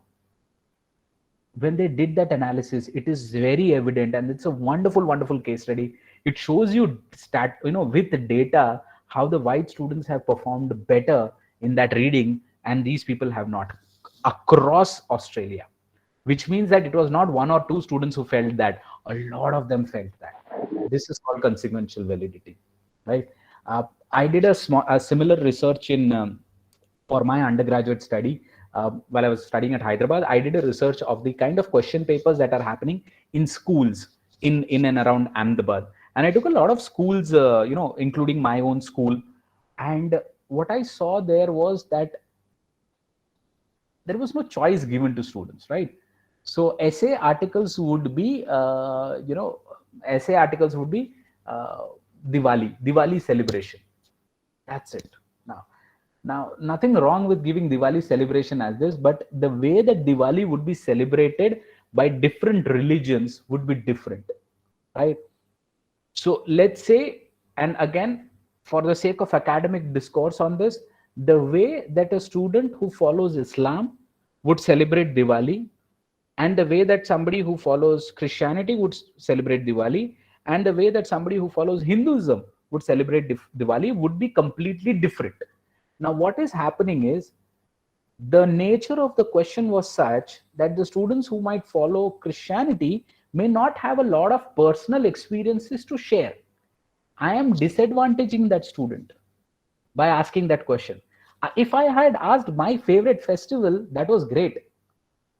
when they did that analysis, it is very evident, and it's a wonderful case study. It shows you with the data how the white students have performed better in that reading, and these people have not, across Australia. Which means that it was not one or two students who felt that, a lot of them felt that. This is called consequential validity, right? I did a similar research in for my undergraduate study. While I was studying at Hyderabad, I did a research of the kind of question papers that are happening in schools in and around Ahmedabad. And I took a lot of schools, including my own school. And what I saw there was that there was no choice given to students, right? So essay articles would be, essay articles would be Diwali celebration. That's it. Now, nothing wrong with giving Diwali celebration as this, but the way that Diwali would be celebrated by different religions would be different, right? So let's say, and again, for the sake of academic discourse on this, the way that a student who follows Islam would celebrate Diwali, and the way that somebody who follows Christianity would celebrate Diwali, and the way that somebody who follows Hinduism would celebrate Diwali would be completely different. Now, what is happening is the nature of the question was such that the students who might follow Christianity may not have a lot of personal experiences to share. I am disadvantaging that student by asking that question. If I had asked my favorite festival, that was great.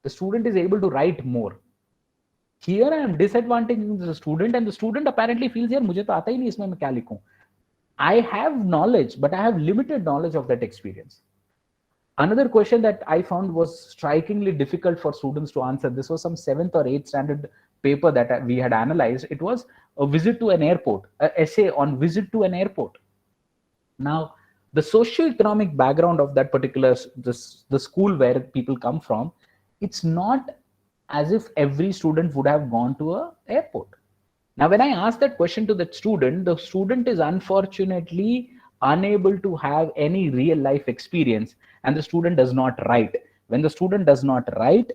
The student is able to write more. Here I am disadvantaging the student, and the student apparently feels, yaar, mujhe to aata hi nahi, isme main kya likhu. I have knowledge, but I have limited knowledge of that experience. Another question that I found was strikingly difficult for students to answer. This was some 7th or 8th standard paper that we had analyzed. It was a visit to an airport, an essay on visit to an airport. Now, the socio-economic background of that particular, the school where people come from, it's not as if every student would have gone to an airport. Now, when I asked that question to the student is unfortunately unable to have any real life experience, and the student does not write. When the student does not write,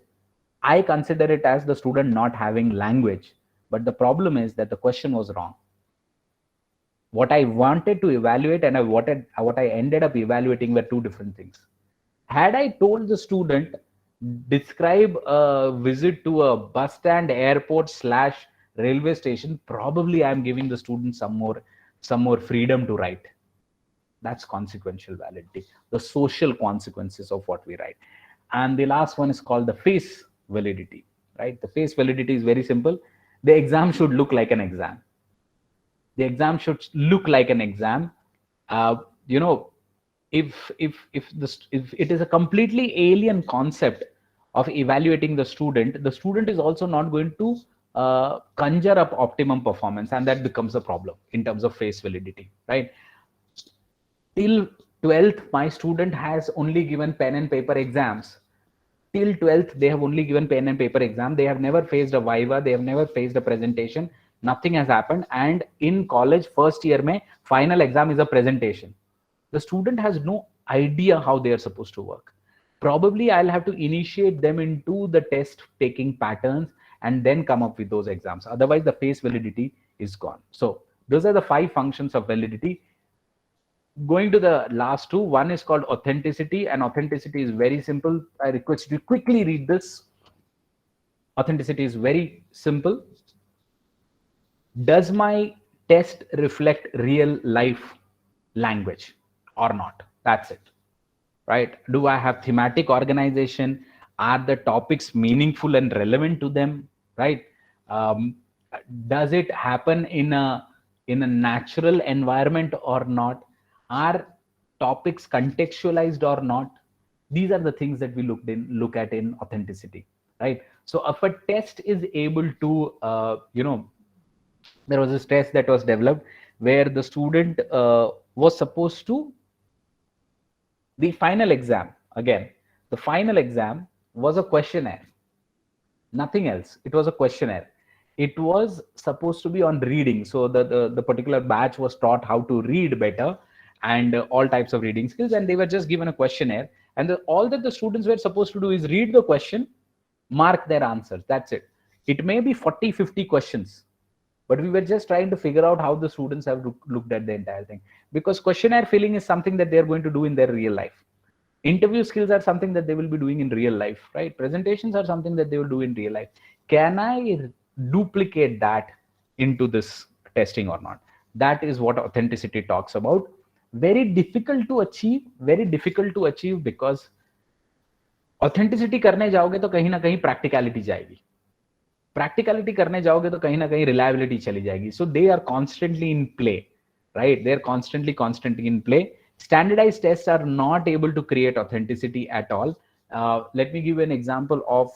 I consider it as the student not having language. But the problem is that the question was wrong. What I wanted to evaluate and what I ended up evaluating were two different things. Had I told the student, describe a visit to a bus stand, airport / railway station, probably I'm giving the student some more freedom to write. That's consequential validity, the social consequences of what we write. And the last one is called the face validity, right? The face validity is very simple. The exam should look like an exam. The exam should look like an exam. If it is a completely alien concept of evaluating the student is also not going to conjure up optimum performance, and that becomes a problem in terms of face validity, right? Till 12th, my student has only given pen and paper exams. Till 12th, they have only given pen and paper exam. They have never faced a viva. They have never faced a presentation. Nothing has happened. And in college, first year, final exam is a presentation. The student has no idea how they are supposed to work. Probably I'll have to initiate them into the test taking patterns and then come up with those exams. Otherwise, the face validity is gone. So those are the 5 functions of validity. Going to the last 2, one is called authenticity, and authenticity is very simple. I request you to quickly read this. Authenticity is very simple. Does my test reflect real life language or not? That's it, right? Do I have thematic organization? Are the topics meaningful and relevant to them, right? Does it happen in a natural environment or not? Are topics contextualized or not? These are the things that we look at in authenticity, right? So if a test is able to, there was this test that was developed where the student was supposed to, the final exam was a questionnaire, nothing else. It was a questionnaire. it was supposed to be on reading. So the particular batch was taught how to read better and all types of reading skills, and they were just given a questionnaire, and all that the students were supposed to do is read the question, mark their answers. That's it. It may be 40-50 questions, but we were just trying to figure out how the students have looked at the entire thing, because questionnaire filling is something that they're going to do in their real life. Interview skills are something that they will be doing in real life, right? Presentations are something that they will do in real life. Can I duplicate that into this testing or not? That is what authenticity talks about. Very difficult to achieve, because authenticity करने जाओगे तो कहीं ना कहीं practicality जाएगी, practicality करने जाओगे तो कहीं ना कहीं रिलायबिलिटी चली जाएगी. So they are constantly in play, right? They are constantly in play. Standardized tests are not able to create authenticity at all. Let me give you an example of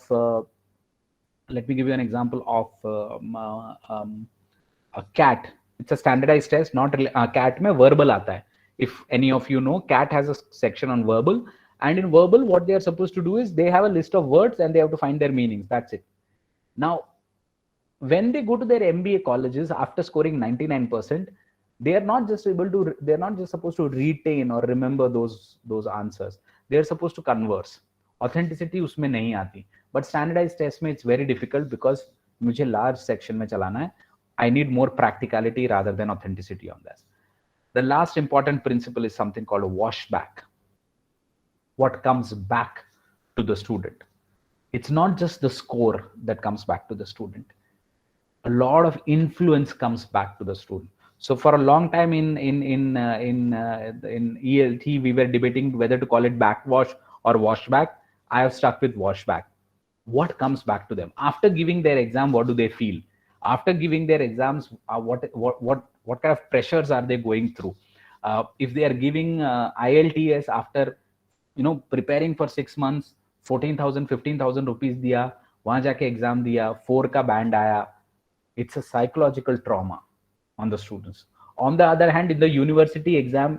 a cat. It's a standardized test, not cat में verbal आता है. If any of you know, cat has a section on verbal, and in verbal what they are supposed to do is they have a list of words and they have to find their meanings. That's it. Now when they go to their MBA colleges after scoring 99%, they are not just supposed to retain or remember those answers. They are supposed to converse. Authenticity उसमें नहीं आती. But standardized test में it's very difficult, because मुझे large section में चलाना है. I need more practicality rather than authenticity on this. The last important principle is something called a washback. What comes back to the student? It's not just the score that comes back to the student. A lot of influence comes back to the student. So for a long time in ELT, we were debating whether to call it backwash or washback. I have stuck with washback. What comes back to them after giving their exam? What do they feel after giving their exams? What kind of pressures are they going through? If they are giving IELTS after preparing for 6 months, 14,000 15,000 rupees दिया, वहां जाके exam दिया, 4 का band आया, it's a psychological trauma on the students. On the other hand, in the university exam,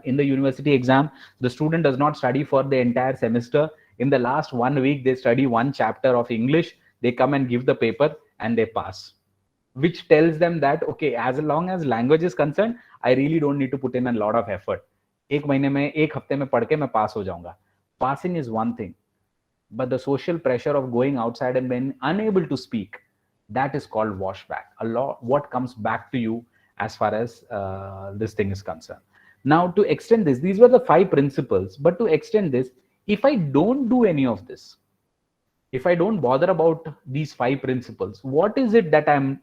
the student does not study for the entire semester. In the last 1 week, they study one chapter of English, they come and give the paper and they pass, which tells them that, okay, as long as language is concerned, I really don't need to put in a lot of effort. एक महीने में, एक हफ्ते में पढ़ के मैं पास हो जाऊंगा. Passing is one thing, but the social pressure of going outside and being unable to speak, that is called washback. A lot what comes back to you as far as this thing is concerned. Now to extend this, these were the 5 principles, but to extend this, if I don't do any of this, if I don't bother about these 5 principles, what is it that I'm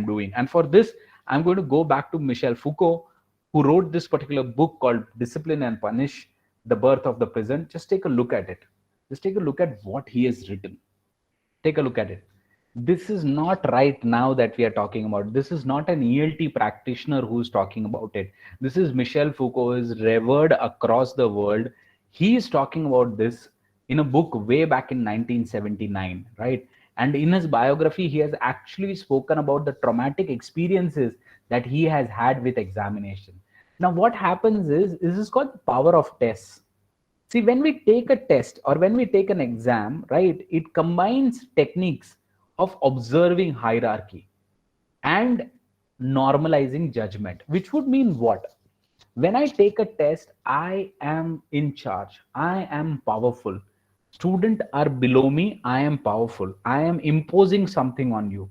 doing? And for this, I'm going to go back to Michel Foucault, who wrote this particular book called Discipline and Punish, The Birth of the Prison. Just take a look at it. Just take a look at what he has written. Take a look at it. This is not right now that we are talking about. This is not an ELT practitioner who's talking about it. This is Michel Foucault, who is revered across the world. He is talking about this in a book way back in 1979, right? And in his biography, he has actually spoken about the traumatic experiences that he has had with examination. Now, what happens is, this is called the power of tests. See, when we take a test or when we take an exam, right, it combines techniques of observing hierarchy and normalizing judgment, which would mean what? When I take a test, I am in charge. I am powerful. Students are below me. I am powerful. I am imposing something on you,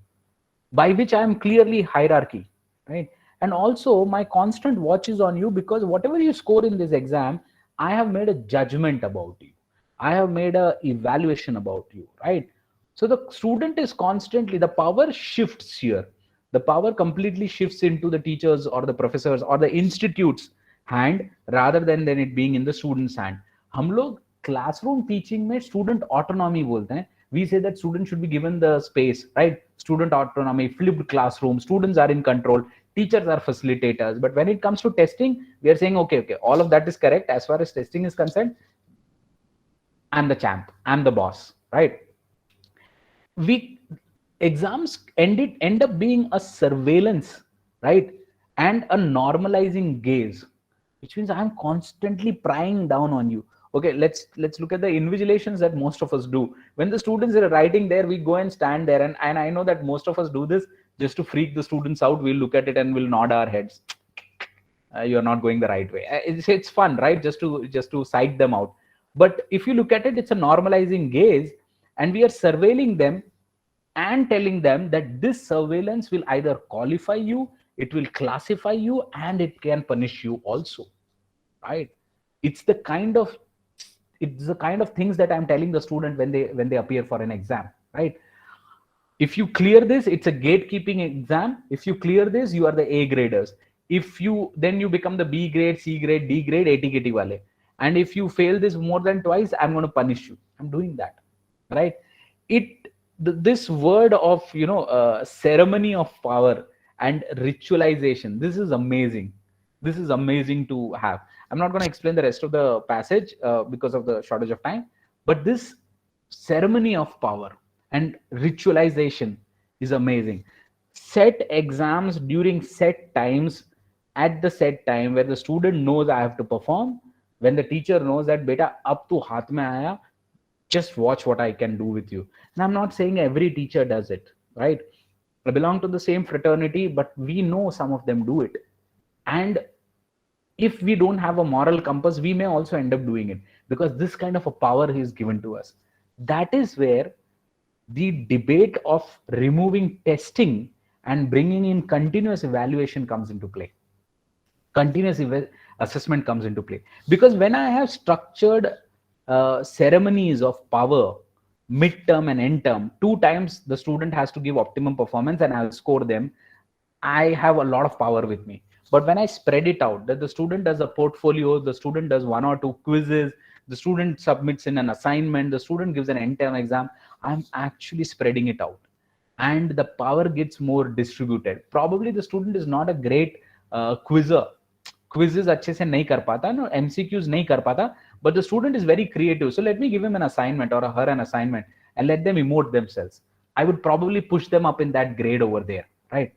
by which I am clearly hierarchy, right? And also my constant watch is on you, because whatever you score in this exam, I have made a judgment about you. I have made a evaluation about you, right? So the student is constantly, the power shifts here. The power completely shifts into the teachers or the professors or the institute's hand, rather than it being in the student's hand. हम लोग classroom teaching में student autonomy बोलते हैं. We say that students should be given the space, right? Student autonomy, flipped classroom, students are in control, teachers are facilitators. But when it comes to testing, we are saying, okay, all of that is correct. As far as testing is concerned, I'm the champ, I'm the boss, right? Exams end up being a surveillance, right? And a normalizing gaze, which means I'm constantly prying down on you. Okay, let's look at the invigilations that most of us do. When the students are writing there, we go and stand there, and I know that most of us do this just to freak the students out. We'll look at it and we'll nod our heads. You're not going the right way. It's fun, right? Just to psych them out. But if you look at it, it's a normalizing gaze, and we are surveilling them and telling them that this surveillance will either qualify you, it will classify you, and it can punish you also, right? It's the kind of things that I'm telling the student when they appear for an exam, right? If you clear this, it's a gatekeeping exam. If you clear this, you are the A graders. If you then you become the B grade, C grade, D grade, ATKT wale. And if you fail this more than twice, I'm going to punish you. I'm doing that, right? This word of ceremony of power and ritualization, this is amazing. This is amazing to have. I'm not going to explain the rest of the passage because of the shortage of time, but this ceremony of power and ritualization is amazing. Set exams during set times, at the set time where the student knows I have to perform, when the teacher knows that beta ab tu haath mein aaya, just watch what I can do with you. And I'm not saying every teacher does it, right? I belong to the same fraternity, but we know some of them do it. And if we don't have a moral compass, we may also end up doing it, because this kind of a power is given to us. That is where the debate of removing testing and bringing in continuous evaluation comes into play. Continuous assessment comes into play, because when I have structured ceremonies of power, midterm and end term, 2 times the student has to give optimum performance and I'll score them, I have a lot of power with me. But when I spread it out, that the student does a portfolio, the student does 1 or 2 quizzes, the student submits in an assignment, the student gives an end term exam, I'm actually spreading it out, and the power gets more distributed. Probably the student is not a great quizzer, quizzes अच्छे से नहीं कर पाता, no MCQs नहीं कर पाता, but the student is very creative. So let me give him an assignment or her an assignment and let them emote themselves. I would probably push them up in that grade over there, right?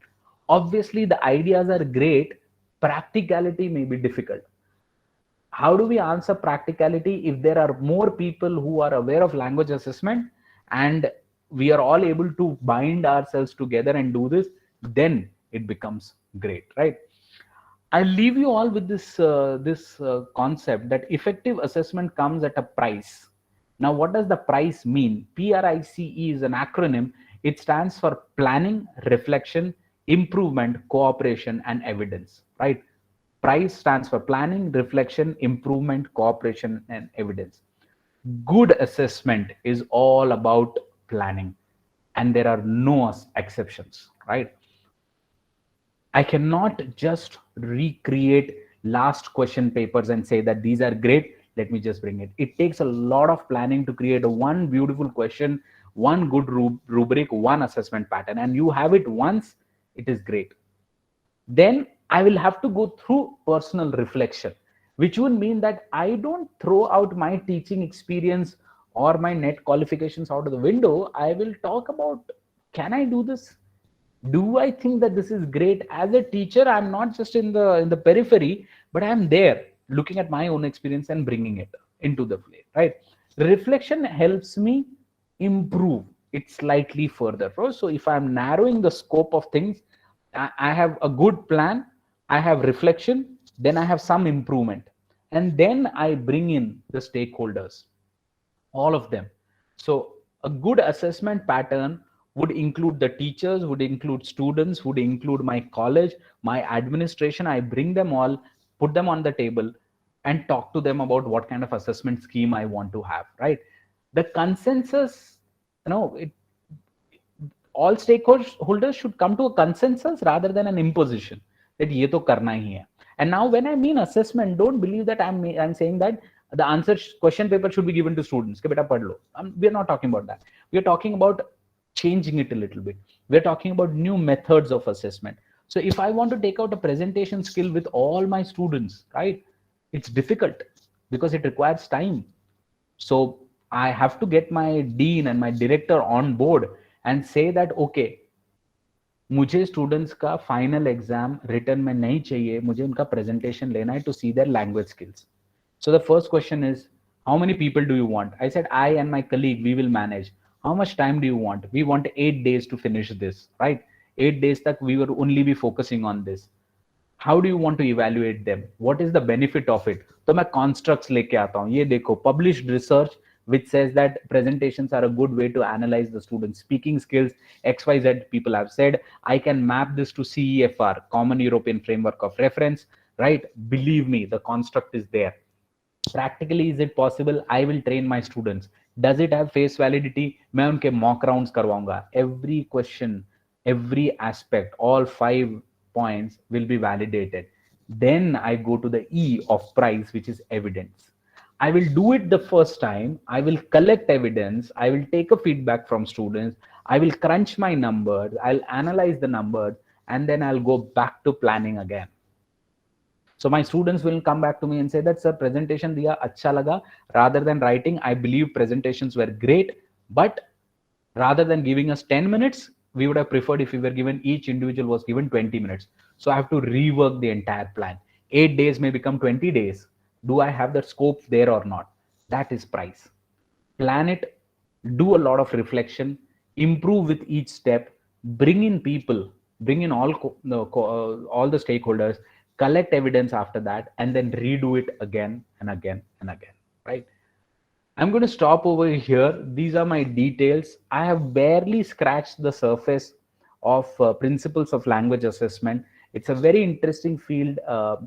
Obviously the ideas are great, practicality may be difficult. How do we answer practicality if there are more people who are aware of language assessment and we are all able to bind ourselves together and do this? Then it becomes great, right? I'll leave you all with this concept that effective assessment comes at a price. Now, what does the price mean? PRICE is an acronym. It stands for planning, reflection, improvement, cooperation, and evidence, right? PRICE stands for planning, reflection, improvement, cooperation, and evidence. Good assessment is all about planning, and there are no exceptions, right? I cannot just recreate last question papers and say that these are great, let me just bring it. It takes a lot of planning to create a one beautiful question, one good rubric, one assessment pattern, and you have it once, it is great. Then I will have to go through personal reflection, which would mean that I don't throw out my teaching experience or my net qualifications out of the window. I will talk about, can I do this? Do I think that this is great? As a teacher, I'm not just in the periphery, but I'm there looking at my own experience and bringing it into the play, right? Reflection helps me improve it slightly further. So if I'm narrowing the scope of things, I have a good plan, I have reflection, then I have some improvement, and then I bring in the stakeholders, all of them. So a good assessment pattern would include the teachers, would include students, would include my college, my administration. I bring them all, put them on the table and talk to them about what kind of assessment scheme I want to have, right? The consensus, all stakeholders should come to a consensus rather than an imposition that ye to karna hi hai. And now when I mean assessment, don't believe that I'm saying that the answer question paper should be given to students. Ke beta pad lo. We are not talking about that. We are talking about changing it a little bit. We're talking about new methods of assessment. So if I want to take out a presentation skill with all my students, right, it's difficult because it requires time. So I have to get my dean and my director on board and say that, okay, मुझे students का final exam written में नहीं चाहिए, मुझे उनका presentation लेना है to see their language skills. So the first question is, How many people do you want? I said, I and my colleague, we will manage. How much time do you want? We want 8 days to finish this, right? 8 days that we will only be focusing on this. How do you want to evaluate them? What is the benefit of it? तो मैं constructs लेके आता हूँ. ये देखो, published research which says that presentations are a good way to analyze the students' speaking skills. XYZ people have said. I can map this to CEFR, Common European Framework of Reference, right? Believe me, the construct is there. Practically, is it possible? I will train my students. Does it have face validity? मैं उनके mock rounds करवाऊंगा. Every question, every aspect, all 5 points will be validated. Then I go to the E of price, which is evidence. I will do it the first time. I will collect evidence. I will take a feedback from students. I will crunch my numbers. I'll analyze the numbers, and then I'll go back to planning again. So my students will come back to me and say that, sir, presentation diya acha laga. Rather than writing, I believe presentations were great, but rather than giving us 10 minutes, we would have preferred if we were given, each individual was given 20 minutes. So I have to rework the entire plan. 8 days may become 20 days. Do I have the scope there or not? That is price. Plan it, do a lot of reflection, improve with each step, bring in people, bring in all the stakeholders, collect evidence after that, and then redo it again and again and again, right? I'm going to stop over here. These are my details. I have barely scratched the surface of principles of language assessment. It's a very interesting field.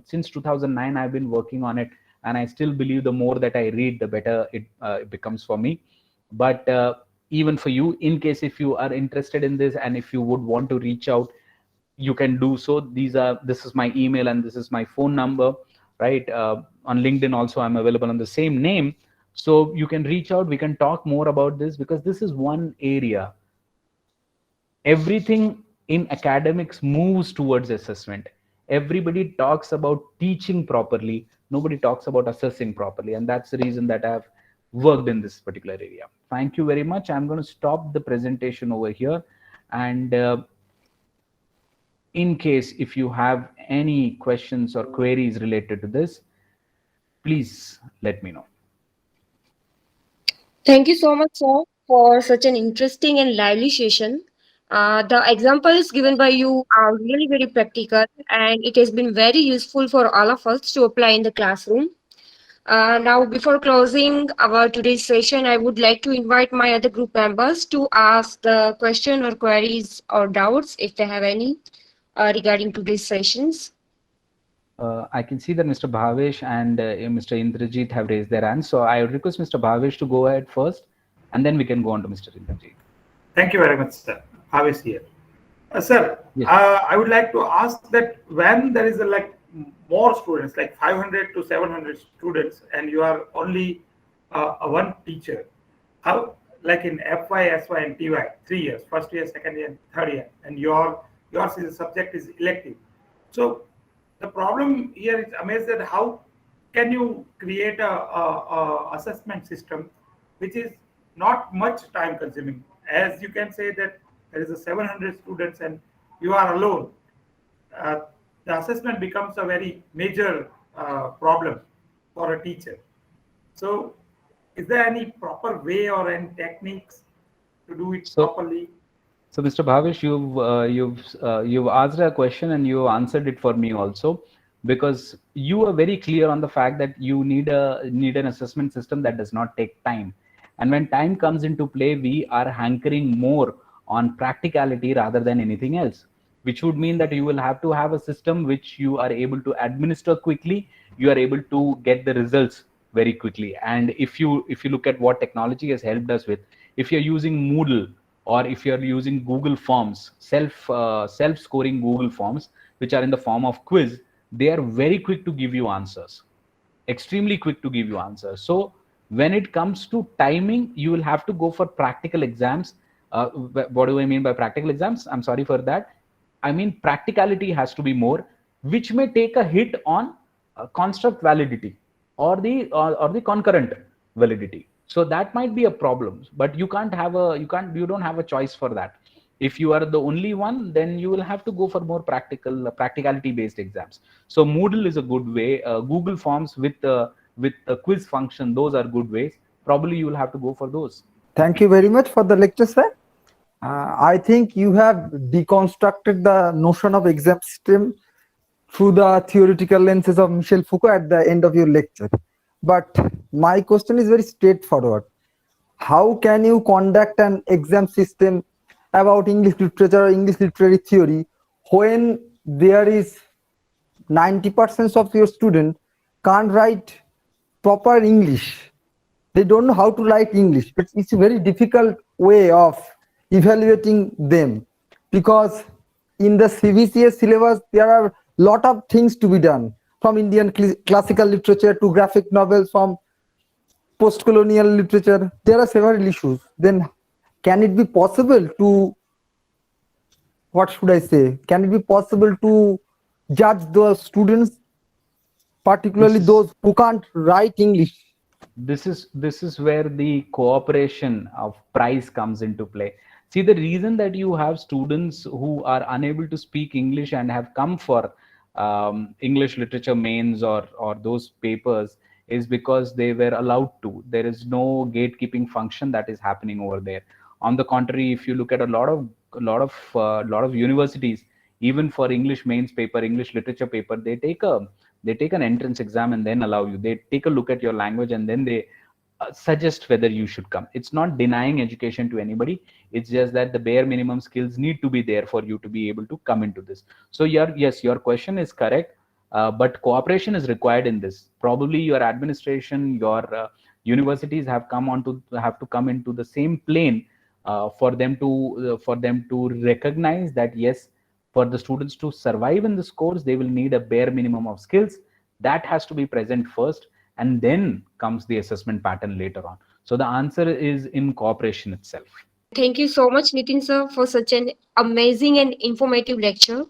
Since 2009, I've been working on it, and I still believe the more that I read, the better it becomes for me. But even for you, in case if you are interested in this and if you would want to reach out, you can do so. This is my email and this is my phone number, right? On LinkedIn also, I'm available on the same name. So you can reach out. We can talk more about this, because this is one area. Everything in academics moves towards assessment. Everybody talks about teaching properly. Nobody talks about assessing properly. And that's the reason that I've worked in this particular area. Thank you very much. I'm going to stop the presentation over here. And in case if you have any questions or queries related to this, please let me know. Thank you so much, sir, for such an interesting and lively session. The examples given by you are really very practical, and it has been very useful for all of us to apply in the classroom. Now, before closing our today's session, I would like to invite my other group members to ask the question or queries or doubts if they have any regarding today's sessions. I can see that Mr. Bhavesh and Mr. Indrajit have raised their hands. So I would request Mr. Bhavesh to go ahead first, and then we can go on to Mr. Indrajit. Thank you very much, sir. Bhavesh here. Sir, Yes. I would like to ask that when there is more students, like 500 to 700 students, and you are only one teacher, how, like in FY, SY, and TY, 3 years, first year, second year, third year, and yours is a subject is elective. So the problem here is amazed that how can you create a assessment system which is not much time consuming, as you can say that there is a 700 students and you are alone. The assessment becomes a very major problem for a teacher. So is there any proper way or any techniques to do it properly? So, Mr. Bhavesh, you've asked a question and you answered it for me also, because you are very clear on the fact that you need an assessment system that does not take time. And when time comes into play, we are hankering more on practicality rather than anything else, which would mean that you will have to have a system which you are able to administer quickly. You are able to get the results very quickly. And if you look at what technology has helped us with, if you're using Moodle, or if you're using Google Forms, self-scoring Google Forms, which are in the form of quiz, they are very quick to give you answers, extremely quick to give you answers. So when it comes to timing, you will have to go for practical exams. What do I mean by practical exams? I'm sorry for that. I mean, practicality has to be more, which may take a hit on construct validity or the concurrent validity. So that might be a problem, but you don't have a choice for that. If you are the only one, then you will have to go for more practicality based exams. So Moodle is a good way. Google Forms with with a quiz function, those are good ways. Probably you will have to go for those. Thank you very much for the lecture, sir. I think you have deconstructed the notion of exam system through the theoretical lenses of Michel Foucault at the end of your lecture. But my question is very straightforward. How can you conduct an exam system about English literature or English literary theory when there is 90% of your students can't write proper English? They don't know how to write English. It's a very difficult way of evaluating them, because in the CBCS syllabus there are a lot of things to be done, from Indian classical literature to graphic novels, from post-colonial literature. There are several issues. Then can it be possible to, what should I say, can it be possible to judge those students, particularly those who can't write English? This is where the cooperation of price comes into play. See, the reason that you have students who are unable to speak English and have come for English literature mains or those papers is because they were allowed to. There is no gatekeeping function that is happening over there. On the contrary, if you look at a lot of universities, even for English mains paper, English literature paper, they take an entrance exam and then allow you. They take a look at your language and then they suggest whether you should come. It's not denying education to anybody. It's just that the bare minimum skills need to be there for you to be able to come into this. So yes, your question is correct, but cooperation is required in this. Probably your administration, your universities have to come into the same plane for them to recognize that yes, for the students to survive in this course, they will need a bare minimum of skills. That has to be present first, and then comes the assessment pattern later on. So the answer is in cooperation itself. Thank you so much, Nitin sir, for such an amazing and informative lecture.